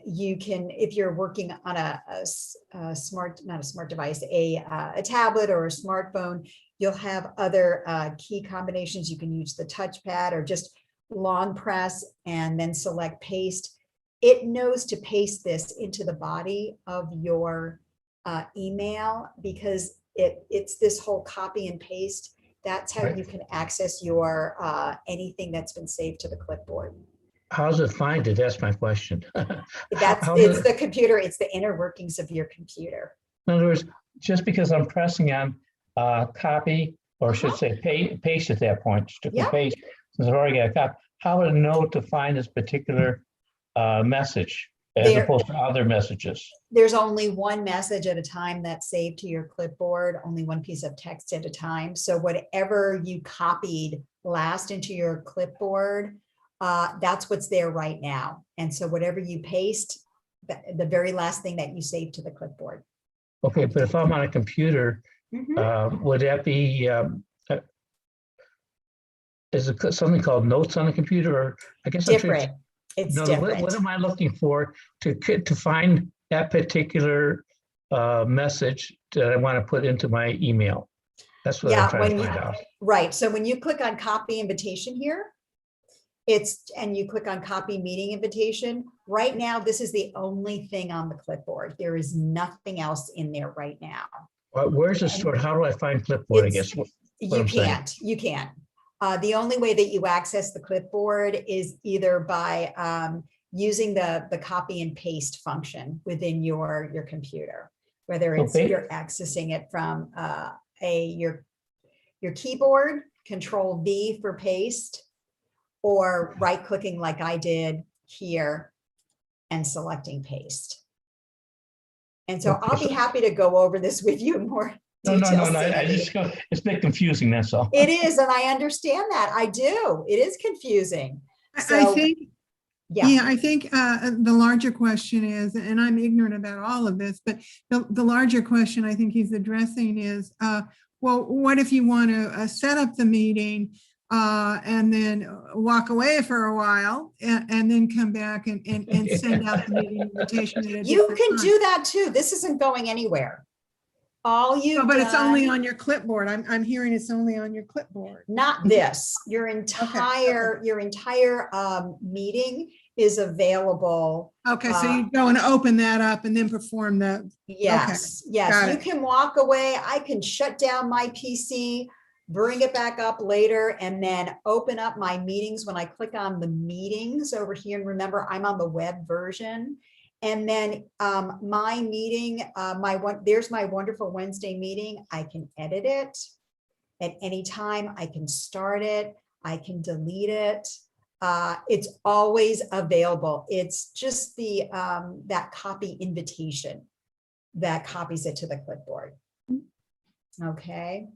you can, if you're working on a smart, not a smart device, a tablet or a smartphone, you'll have other key combinations. You can use the touchpad or just long press and then select paste. It knows to paste this into the body of your email because it's this whole copy and paste. That's how you can access your anything that's been saved to the clipboard. How does it find it? That's my question. It's the computer. It's the inner workings of your computer. In other words, just because I'm pressing on copy, or should say paste at that point, paste, since I've already got a copy, how would it know to find this particular message as opposed to other messages? There's only one message at a time that's saved to your clipboard, only one piece of text at a time. So whatever you copied last into your clipboard, that's what's there right now. And so whatever you paste, the very last thing that you save to the clipboard. Okay, but if I'm on a computer, would that be, is it something called notes on a computer? Or I guess different. It's different. What am I looking for to find that particular message that I want to put into my email? That's what I'm trying to find out. Right. So when you click on copy invitation here, and you click on copy meeting invitation, right now, this is the only thing on the clipboard. There is nothing else in there right now. Where's it stored? How do I find clipboard, I guess? You can't. The only way that you access the clipboard is either by using the copy and paste function within your computer, whether it's you're accessing it from your keyboard, Control V for paste, or right clicking like I did here and selecting paste. And so I'll be happy to go over this with you in more No, detail. I just go, it's a bit confusing, that's all. It is, and I understand that. I do. It is confusing. I So, think, yeah. yeah, I think the larger question is, and I'm ignorant about all of this, but the larger question I think he's addressing is, well, what if you want to set up the meeting and then walk away for a while and then come back and send out the meeting invitation at a You different can time? do that too. This isn't going anywhere. All you've No, but it's only done- on your clipboard. I'm hearing it's only on your clipboard. Not this. Your entire meeting is available. Okay, so you go and open that up and then perform the, Yes, yes. got You it. can walk away. I can shut down my PC, bring it back up later, and then open up my meetings when I click on the meetings over here. And remember, I'm on the web version. And then my meeting, there's my wonderful Wednesday meeting. I can edit it at any time. I can start it. I can delete it. It's always available. It's just the that copy invitation that copies it to the clipboard. Okay.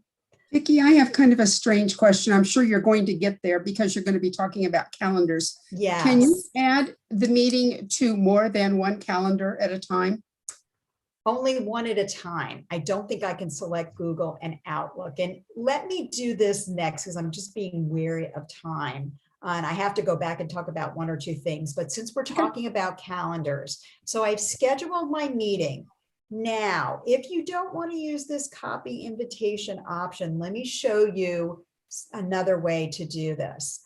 Vicki, I have kind of a strange question. I'm sure you're going to get there because you're going to be talking about calendars. Yes. Can you add the meeting to more than one calendar at a time? Only one at a time. I don't think I can select Google and Outlook. And let me do this next because I'm just being wary of time. And I have to go back and talk about one or two things. But since we're talking about calendars, so I've scheduled my meeting. Now, if you don't want to use this copy invitation option, let me show you another way to do this.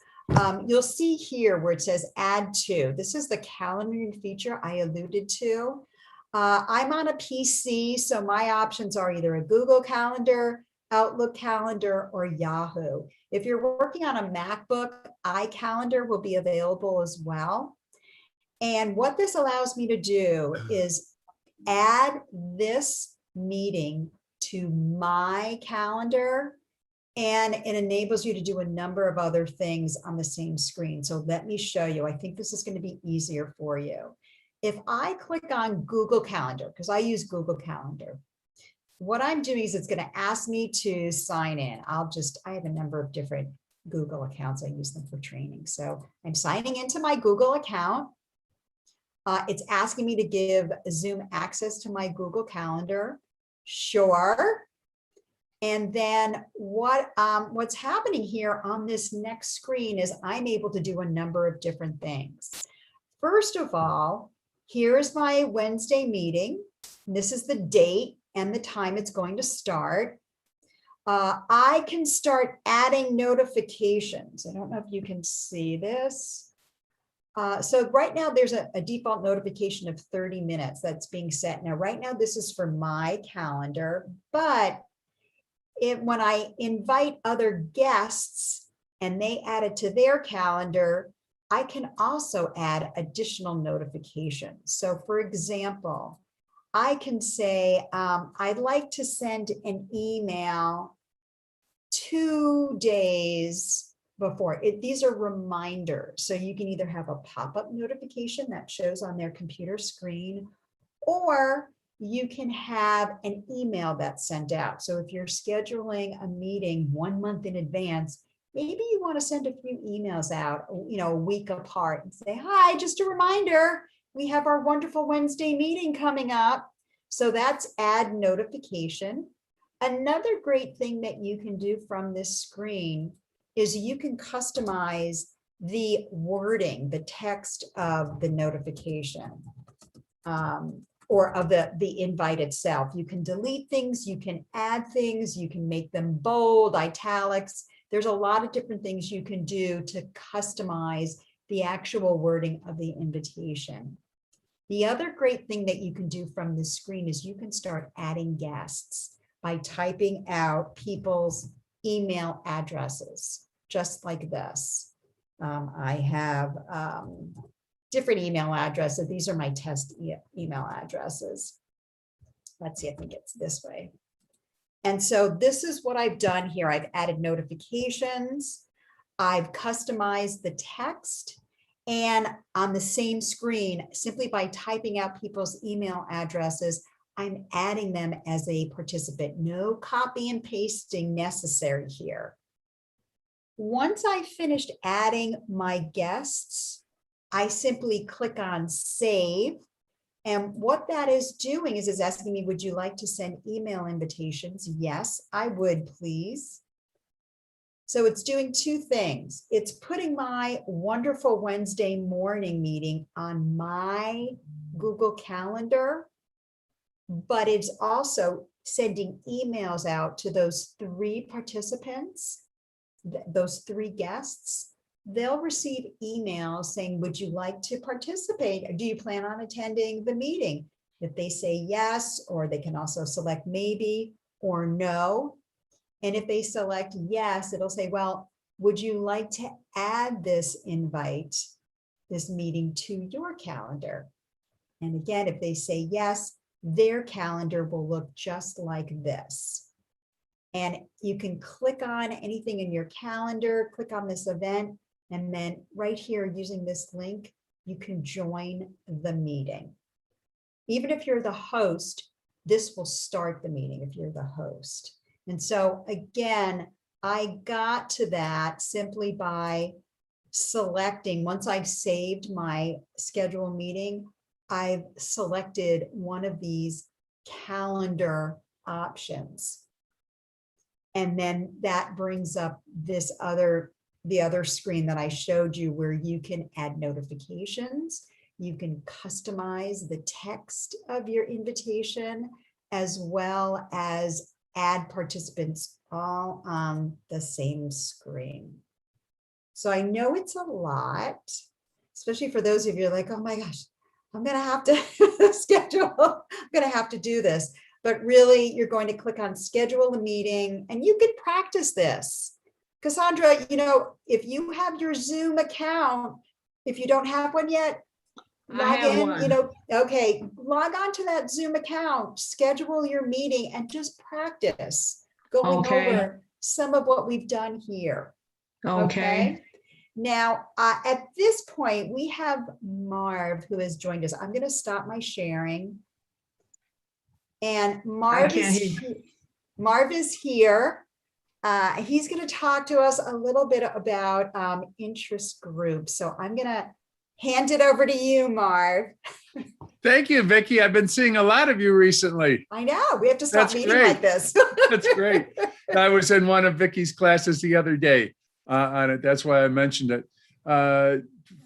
You'll see here where it says add to. This is the calendaring feature I alluded to. I'm on a PC, so my options are either a Google Calendar, Outlook Calendar, or Yahoo. If you're working on a MacBook, iCalendar will be available as well. And what this allows me to do is add this meeting to my calendar, and it enables you to do a number of other things on the same screen. So let me show you. I think this is going to be easier for you. If I click on Google Calendar, because I use Google Calendar, what I'm doing is it's going to ask me to sign in. I have a number of different Google accounts. I use them for training. So I'm signing into my Google account. It's asking me to give Zoom access to my Google Calendar. Sure. And then what's happening here on this next screen is I'm able to do a number of different things. First of all, here's my Wednesday meeting. This is the date and the time it's going to start. I can start adding notifications. I don't know if you can see this. So right now there's a default notification of 30 minutes that's being set. Now, right now, this is for my calendar, but when I invite other guests and they add it to their calendar, I can also add additional notifications. So for example, I can say, I'd like to send an email 2 days before. These are reminders. So you can either have a pop-up notification that shows on their computer screen, or you can have an email that's sent out. So if you're scheduling a meeting 1 month in advance, maybe you want to send a few emails out, a week apart and say, hi, just a reminder, we have our wonderful Wednesday meeting coming up. So that's add notification. Another great thing that you can do from this screen is you can customize the wording, the text of the notification, or of the invite itself. You can delete things, you can add things, you can make them bold, italics. There's a lot of different things you can do to customize the actual wording of the invitation. The other great thing that you can do from this screen is you can start adding guests by typing out people's email addresses, just like this. I have different email addresses. These are my test email addresses. Let's see, I think it's this way. And so this is what I've done here. I've added notifications. I've customized the text, and on the same screen, simply by typing out people's email addresses, I'm adding them as a participant. No copy and pasting necessary here. Once I finished adding my guests, I simply click on save. And what that is doing is asking me, would you like to send email invitations? Yes, I would, please. So it's doing two things. It's putting my wonderful Wednesday morning meeting on my Google Calendar, but it's also sending emails out to those 3 participants, those 3 guests. They'll receive emails saying, would you like to participate? Do you plan on attending the meeting? If they say yes, or they can also select maybe or no. And if they select yes, it'll say, well, would you like to add this invite, this meeting to your calendar? And again, if they say yes, their calendar will look just like this. And you can click on anything in your calendar, click on this event, and then right here using this link, you can join the meeting. Even if you're the host, this will start the meeting if you're the host. And so again, I got to that simply by selecting, once I've saved my schedule meeting, I've selected one of these calendar options. And then that brings up this the other screen that I showed you where you can add notifications. You can customize the text of your invitation as well as add participants all on the same screen. So I know it's a lot, especially for those of you like, oh my gosh, I'm going to have to schedule, I'm going to have to do this. But really, you're going to click on schedule a meeting and you can practice this. Cassandra, you know, if you have your Zoom account, if you don't have one yet, log in, you know, okay, log on to that Zoom account, schedule your meeting and just practice going over some of what we've done here. Okay. Now, at this point, we have Marv who has joined us. I'm going to stop my sharing. And Marv is here. He's going to talk to us a little bit about interest groups. So I'm going to hand it over to you, Marv. Thank you, Vicki. I've been seeing a lot of you recently. I know. We have to stop meeting like this. That's great. I was in one of Vicki's classes the other day on it. That's why I mentioned it.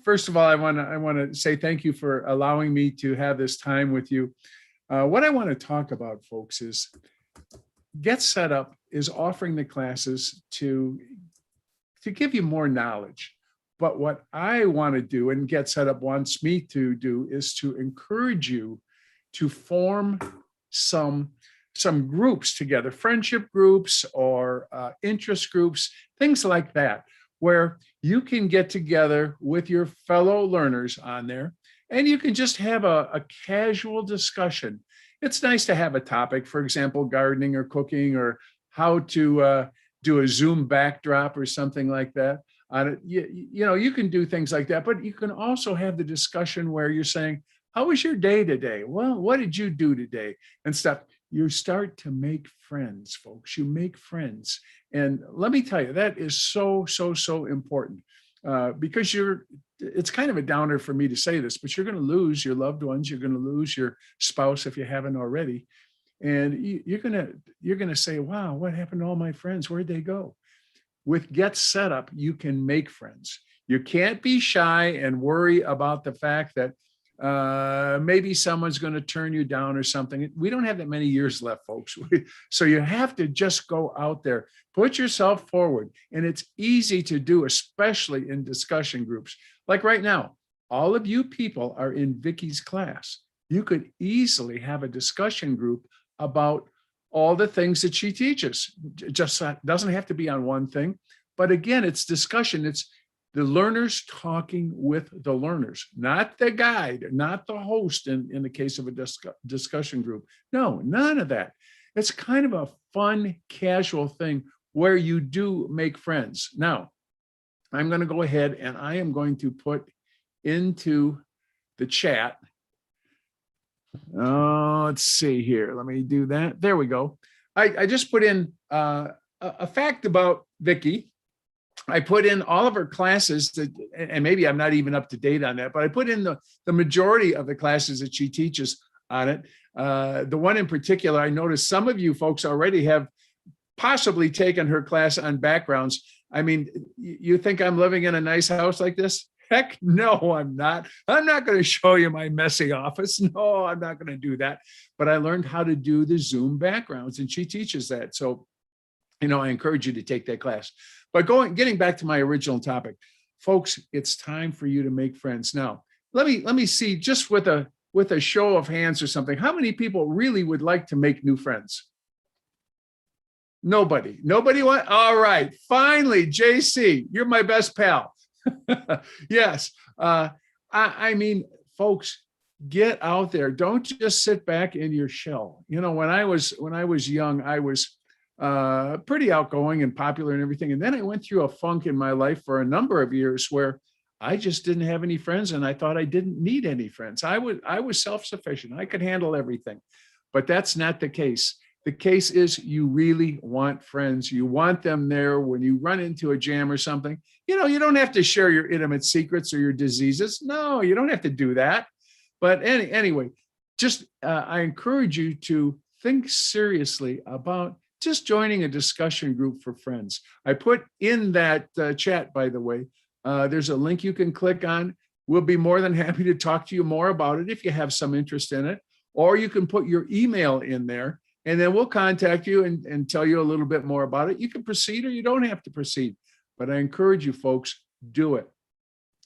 First of all, I want to say thank you for allowing me to have this time with you. What I want to talk about, folks, is Get Set Up is offering the classes to give you more knowledge. But what I want to do and Get Set Up wants me to do is to encourage you to form some groups together, friendship groups or interest groups, things like that, where you can get together with your fellow learners on there and you can just have a casual discussion. It's nice to have a topic, for example, gardening or cooking or how to do a Zoom backdrop or something like that. You know, you can do things like that, but you can also have the discussion where you're saying, how was your day today? Well, what did you do today? And stuff. You start to make friends, folks. You make friends. And let me tell you, that is so important because it's kind of a downer for me to say this, but you're going to lose your loved ones. You're going to lose your spouse if you haven't already. And you're going to say, wow, what happened to all my friends? Where'd they go? With Get Set Up, you can make friends. You can't be shy and worry about the fact that maybe someone's going to turn you down or something. We don't have that many years left, folks. So you have to just go out there, put yourself forward. And it's easy to do, especially in discussion groups. Like right now, all of you people are in Vicki's class. You could easily have a discussion group about all the things that she teaches. It just doesn't have to be on one thing. But again, it's discussion. It's the learners talking with the learners, not the guide, not the host in the case of a discussion group. No, none of that. It's kind of a fun, casual thing where you do make friends. Now, I'm going to go ahead and I am going to put into the chat Oh, let's see here. Let me do that. There we go. I just put in a fact about Vicki. I put in all of her classes that, and maybe I'm not even up to date on that, but I put in the majority of the classes that she teaches on it. The one in particular, I noticed some of you folks already have possibly taken her class on backgrounds. I mean, you think I'm living in a nice house like this? Heck no, I'm not. I'm not going to show you my messy office. No, I'm not going to do that. But I learned how to do the Zoom backgrounds, and she teaches that. So, I encourage you to take that class. But getting back to my original topic, folks, it's time for you to make friends. Now, let me see, just with a show of hands or something, how many people really would like to make new friends? Nobody want. All right, finally, JC, you're my best pal. Yes. I mean, folks, get out there. Don't just sit back in your shell. When I was young, I was pretty outgoing and popular and everything. And then I went through a funk in my life for a number of years where I just didn't have any friends, and I thought I didn't need any friends. I was self-sufficient. I could handle everything. But that's not the case. The case is you really want friends. You want them there when you run into a jam or something. You don't have to share your intimate secrets or your diseases. No, you don't have to do that. But anyway, just I encourage you to think seriously about just joining a discussion group for friends. I put in that chat, by the way, there's a link you can click on. We'll be more than happy to talk to you more about it if you have some interest in it, or you can put your email in there, and then we'll contact you and tell you a little bit more about it. You can proceed or you don't have to proceed, but I encourage you folks, do it.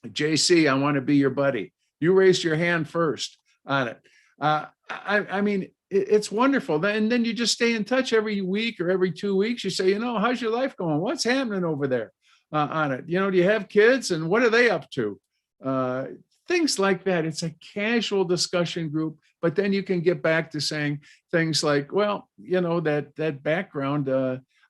JC, I want to be your buddy. You raised your hand first on it. I mean, it's wonderful. And then you just stay in touch every week or every 2 weeks. You say, how's your life going? What's happening over there on it? Do you have kids, and what are they up to? Things like that. It's a casual discussion group, but then you can get back to saying things like, well, that background,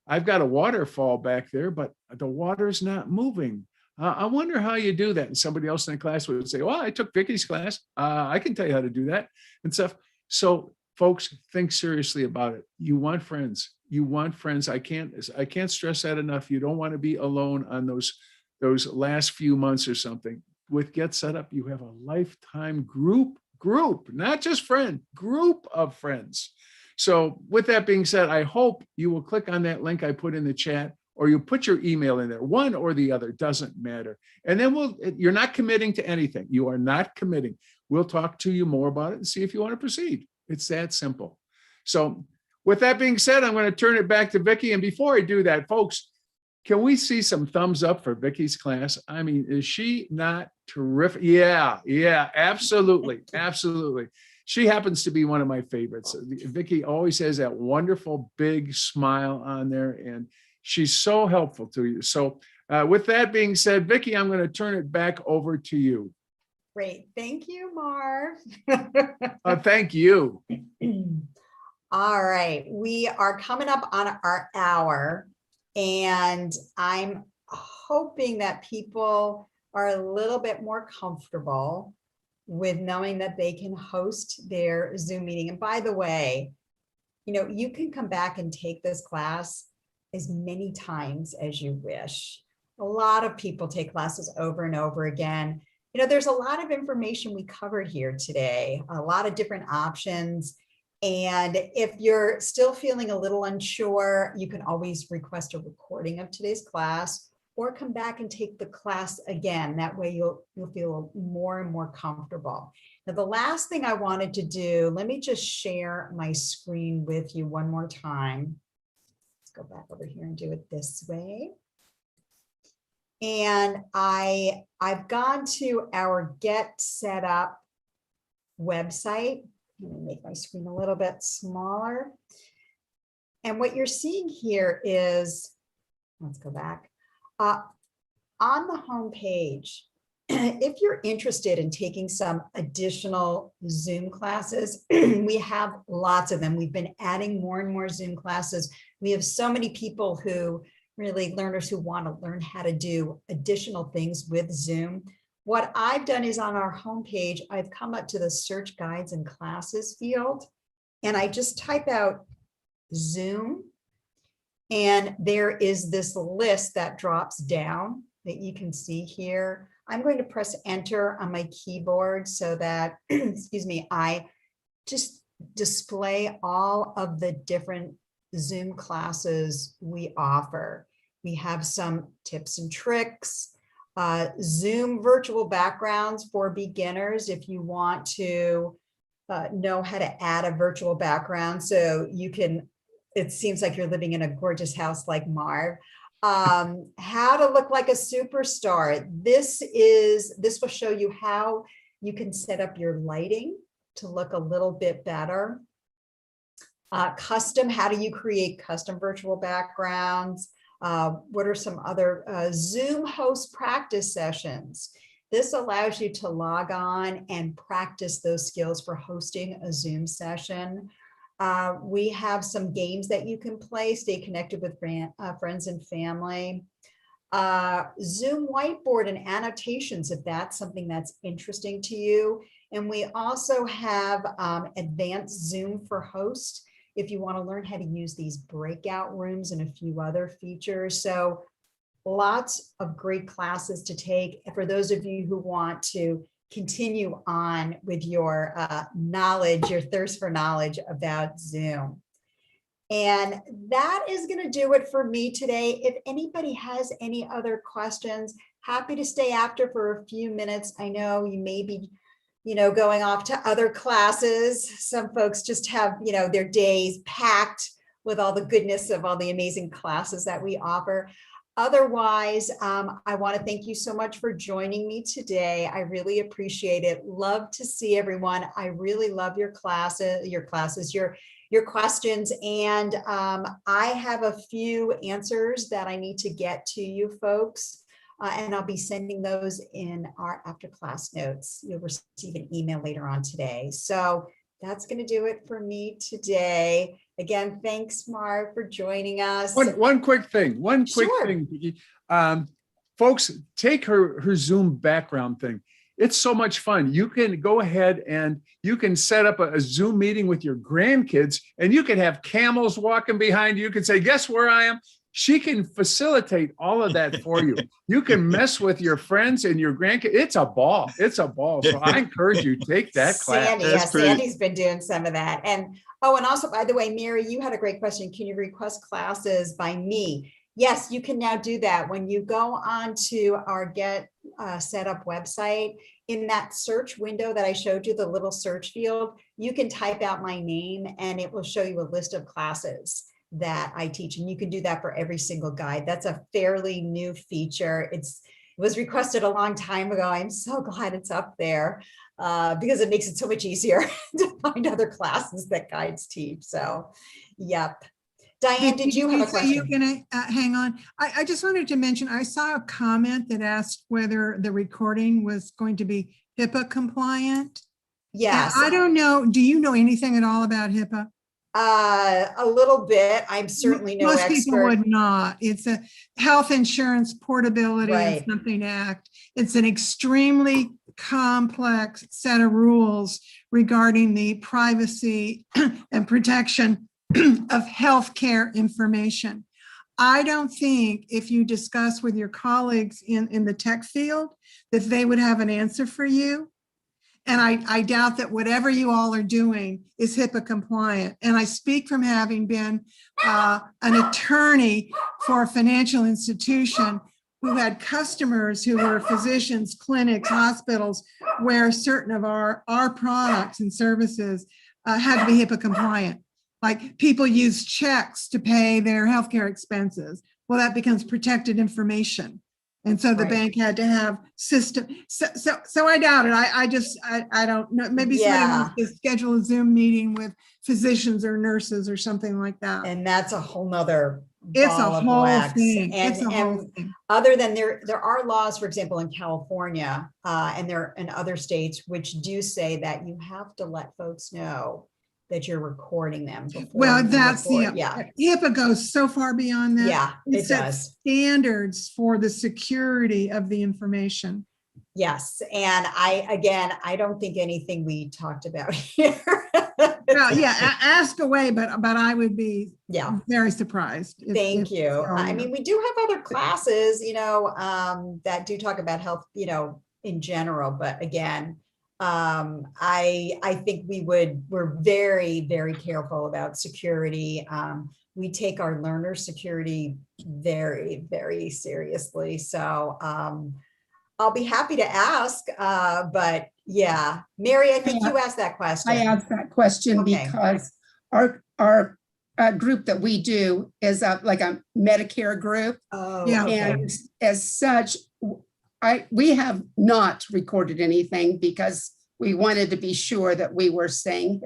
I've got a waterfall back there, but the water's not moving. I wonder how you do that. And somebody else in the class would say, well, I took Vicki's class. I can tell you how to do that and stuff. So folks, think seriously about it. You want friends. You want friends. I can't stress that enough. You don't want to be alone on those last few months or something. With Get Set Up, you have a lifetime group, not just friend, group of friends. So with that being said, I hope you will click on that link I put in the chat, or you put your email in there, one or the other, doesn't matter. And then you're not committing to anything. You are not committing. We'll talk to you more about it and see if you want to proceed. It's that simple. So with that being said, I'm going to turn it back to Vicki. And before I do that, folks, can we see some thumbs up for Vicki's class? I mean, is she not terrific? Yeah, absolutely. Absolutely. She happens to be one of my favorites. Vicki always has that wonderful big smile on there, and she's so helpful to you. So with that being said, Vicki, I'm going to turn it back over to you. Great. Thank you, Marv. Thank you. All right. We are coming up on our hour, and I'm hoping that people are a little bit more comfortable with knowing that they can host their Zoom meeting. And by the way, you can come back and take this class as many times as you wish. A lot of people take classes over and over again. There's a lot of information we covered here today, a lot of different options. And if you're still feeling a little unsure, you can always request a recording of today's class or come back and take the class again. That way you'll feel more and more comfortable. Now, the last thing I wanted to do, let me just share my screen with you one more time. Let's go back over here and do it this way. And I've gone to our Get Set Up website. I'm going to make my screen a little bit smaller. And what you're seeing here is, let's go back. On the home page, if you're interested in taking some additional Zoom classes, we have lots of them. We've been adding more and more Zoom classes. We have so many people learners who want to learn how to do additional things with Zoom. What I've done is on our homepage, I've come up to the search guides and classes field, and I just type out Zoom. And there is this list that drops down that you can see here. I'm going to press enter on my keyboard so that, excuse me, I just display all of the different Zoom classes we offer. We have some tips and tricks, Zoom virtual backgrounds for beginners if you want to know how to add a virtual background so you can, it seems like you're living in a gorgeous house like Marv. How to look like a superstar. This will show you how you can set up your lighting to look a little bit better. Custom, how do you create custom virtual backgrounds? What are some other Zoom host practice sessions? This allows you to log on and practice those skills for hosting a Zoom session. We have some games that you can play, stay connected with friends and family. Zoom whiteboard and annotations, if that's something that's interesting to you. And we also have advanced Zoom for host, if you want to learn how to use these breakout rooms and a few other features. So lots of great classes to take for those of you who want to continue on with your knowledge, your thirst for knowledge about Zoom. And that is going to do it for me today. If anybody has any other questions, happy to stay after for a few minutes. I know you may be, going off to other classes. Some folks just have, their days packed with all the goodness of all the amazing classes that we offer. Otherwise, I want to thank you so much for joining me today. I really appreciate it. Love to see everyone. I really love your classes, your questions. And I have a few answers that I need to get to you folks. And I'll be sending those in our after class notes. You'll receive an email later on today. So that's going to do it for me today. Again, thanks, Marv, for joining us. One quick thing, Vicki. Folks, take her Zoom background thing. It's so much fun. You can go ahead and you can set up a Zoom meeting with your grandkids, and you can have camels walking behind you. You can say, guess where I am? She can facilitate all of that for you. You can mess with your friends and your grandkids. It's a ball. It's a ball. So I encourage you, take that class. Sandy's been doing some of that. And also, by the way, Mary, you had a great question. Can you request classes by me? Yes, you can now do that. When you go on to our Get Set Up website, in that search window that I showed you, the little search field, you can type out my name and it will show you a list of classes that I teach. And you can do that for every single guide. That's a fairly new feature. It was requested a long time ago. I'm so glad it's up there because it makes it so much easier to find other classes that guides teach. So, yep. Diane, did you have a question? You're going to hang on. I just wanted to mention, I saw a comment that asked whether the recording was going to be HIPAA compliant. Yes. And I don't know. Do you know anything at all about HIPAA? A little bit. I'm certainly no expert. Most people would not. It's a Health Insurance Portability and Something Act. It's an extremely complex set of rules regarding the privacy and protection of healthcare information. I don't think if you discuss with your colleagues in the tech field that they would have an answer for you. And I doubt that whatever you all are doing is HIPAA compliant. And I speak from having been an attorney for a financial institution who had customers who were physicians, clinics, hospitals, where certain of our products and services had to be HIPAA compliant. Like people use checks to pay their healthcare expenses. Well, that becomes protected information. And so the bank had to have system. So I doubt it. I don't know. Maybe somebody wants to schedule a Zoom meeting with physicians or nurses or something like that. And that's a whole nother. It's a whole thing. It's a whole thing. Other than there are laws, for example, in California and there in other states, which do say that you have to let folks know that you're recording them. Well, that's HIPAA goes so far beyond that. Yeah, it sets does. Standards for the security of the information. Yes, and I don't think anything we talked about here. Well, yeah, ask away, but I would be Yeah. very surprised. Thank you. I so, mean, we do have other classes, that do talk about health, in general, but again, I think we're very, very careful about security. We take our learner security very, very seriously. So, I'll be happy to ask, but yeah, Mary, I think you asked that question. I asked that question Okay. because our group that we do is like a Medicare group. Oh, Yeah. okay. And as such, we have not recorded anything because we wanted to be sure that we were staying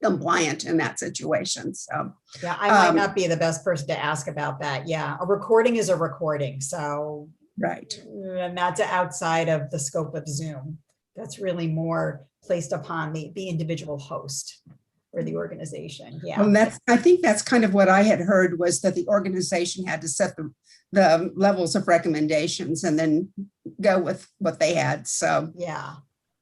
compliant in that situation. So Yeah, I might not be the best person to ask about that. Yeah, a recording is a recording. So, right. and that's outside of the scope of Zoom. That's really more placed upon the individual host or the organization. Yeah. Well, I think that's kind of what I had heard, was that the organization had to set the levels of recommendations and then go with what they had. So yeah.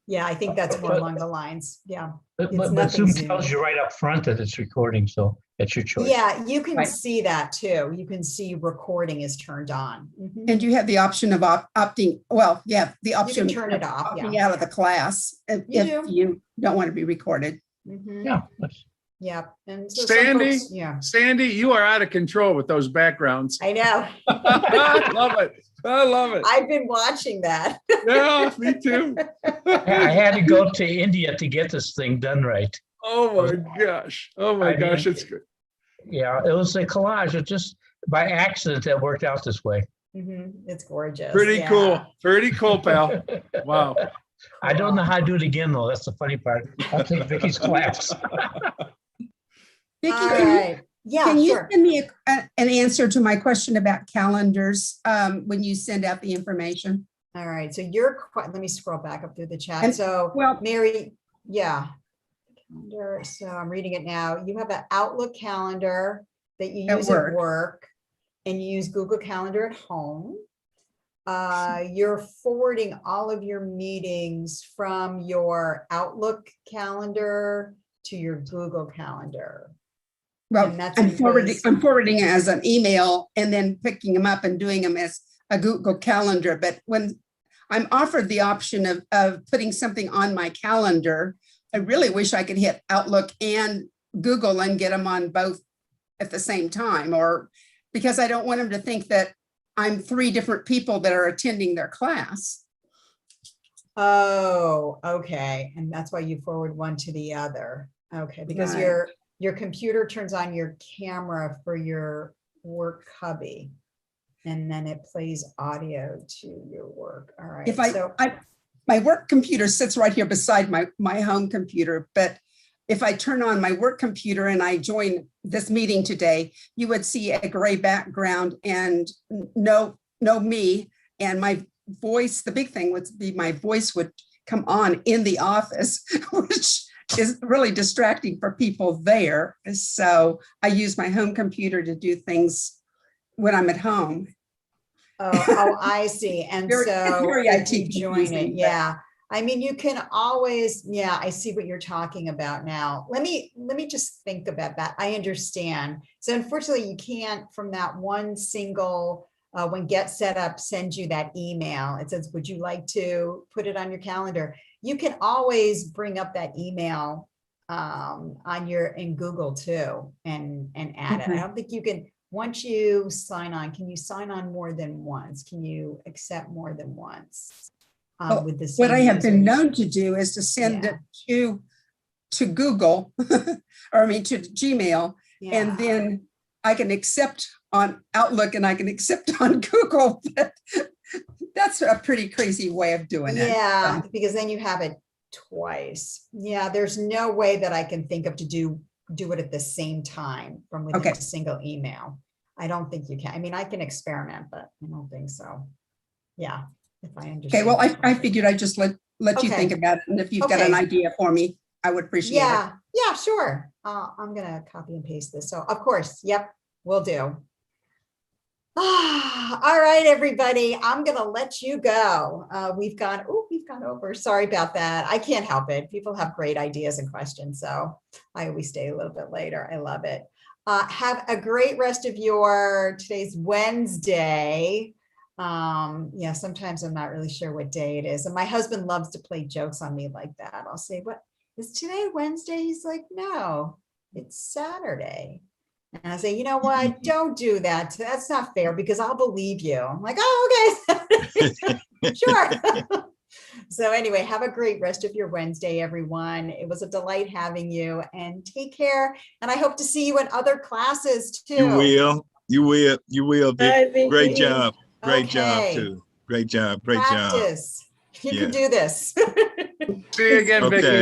Yeah, I think that's more along the lines. Yeah. But Zoom tells you right up front that it's recording, so it's your choice. Yeah, you can Right. see that too. You can see recording is turned on. Mhm. and you have the option of opting. Well, yeah, the option turn it of off, opting yeah. out of the class if You do. you don't want to be recorded. Mhm. Yeah. Yeah. And so some Sandy, folks- yeah, Sandy, you are out of control with those backgrounds. I know. I love it. I love it. I've been watching that. Yeah, me too. I had to go to India to get this thing done right. Oh my gosh. Oh my I gosh, mean, it's good. Yeah, it was a collage. It just by accident that worked out this way. Mhm. It's gorgeous. Pretty yeah. cool. Pretty cool, pal. Wow. I don't know how to do it again though. That's the funny part. I'll take Vicky's class. Vicki, All can you right. Yeah, Can you sure. send me an answer to my question about calendars when you send out the information? All right. So let me scroll back up through the chat. And- So well- Mary, yeah. Calendar. So I'm reading it now. You have an Outlook calendar that you At use work. at work and you use Google Calendar at home. You're forwarding all of your meetings from your Outlook calendar to your Google Calendar. Well, And that's I'm because- forwarding it as an email and then picking them up and doing them as a Google Calendar. But when I'm offered the option of putting something on my calendar, I really wish I could hit Outlook and Google and get them on both at the same time, or because I don't want them to think that I'm 3 different people that are attending their class. Oh, okay. And that's why you forward one to the other. Okay, because Right. your computer turns on your camera for your work hubby. And then it plays audio to your work. All right. If So, my work computer sits right here beside my home computer, but if I turn on my work computer and I join this meeting today, you would see a gray background and no me, and my voice. The big thing would be my voice would come on in the office, which is really distracting for people there. So I use my home computer to do things when I'm at home. oh, I see. And Very- so very if IT you join confusing, it, but- yeah. I mean, you can always, yeah, I see what you're talking about now. Let me just think about that. I understand. So unfortunately, you can't from that one single, when Get Set Up sends you that email, it says, would you like to put it on your calendar? You can always bring up that email in Google too and add it. I Okay. don't think you can, once you sign on, can you sign on more than once? Can you accept more than once? Well, With the What same I have been users? known to do is to send Yeah. it to Google, or I mean to Gmail, Yeah. and then I can accept on Outlook and I can accept on Google. But that's a pretty crazy way of doing it. Yeah, because then you have it twice. Yeah, there's no way that I can think of to do it at the same time from within Okay. a single email. I don't think you can. I mean, I can experiment, but I don't think so. Yeah, if I understand. Okay, well, I correctly. figured I'd just let you Okay. think about it. And if you've got an Okay. idea for me, I would appreciate it. Yeah, sure. I'm gonna copy and paste this. So of course, yep, will do. All right, everybody, I'm gonna let you go. We've gone over. Sorry about that. I can't help it. People have great ideas and questions, so I always stay a little bit later. I love it. Have a great rest of today's Wednesday. Yeah, sometimes I'm not really sure what day it is. And my husband loves to play jokes on me like that. I'll say, what is today Wednesday? He's like, no, it's Saturday. And I say, you know what? Don't do that. That's not fair because I'll believe you. I'm like, oh, okay. Sure. So anyway, have a great rest of your Wednesday, everyone. It was a delight having you, and take care. And I hope to see you in other classes too. You will, Vic. Great job. Great job Okay. too. Great job. Great job. Practice. You can do this. See you again, Vicki. Okay.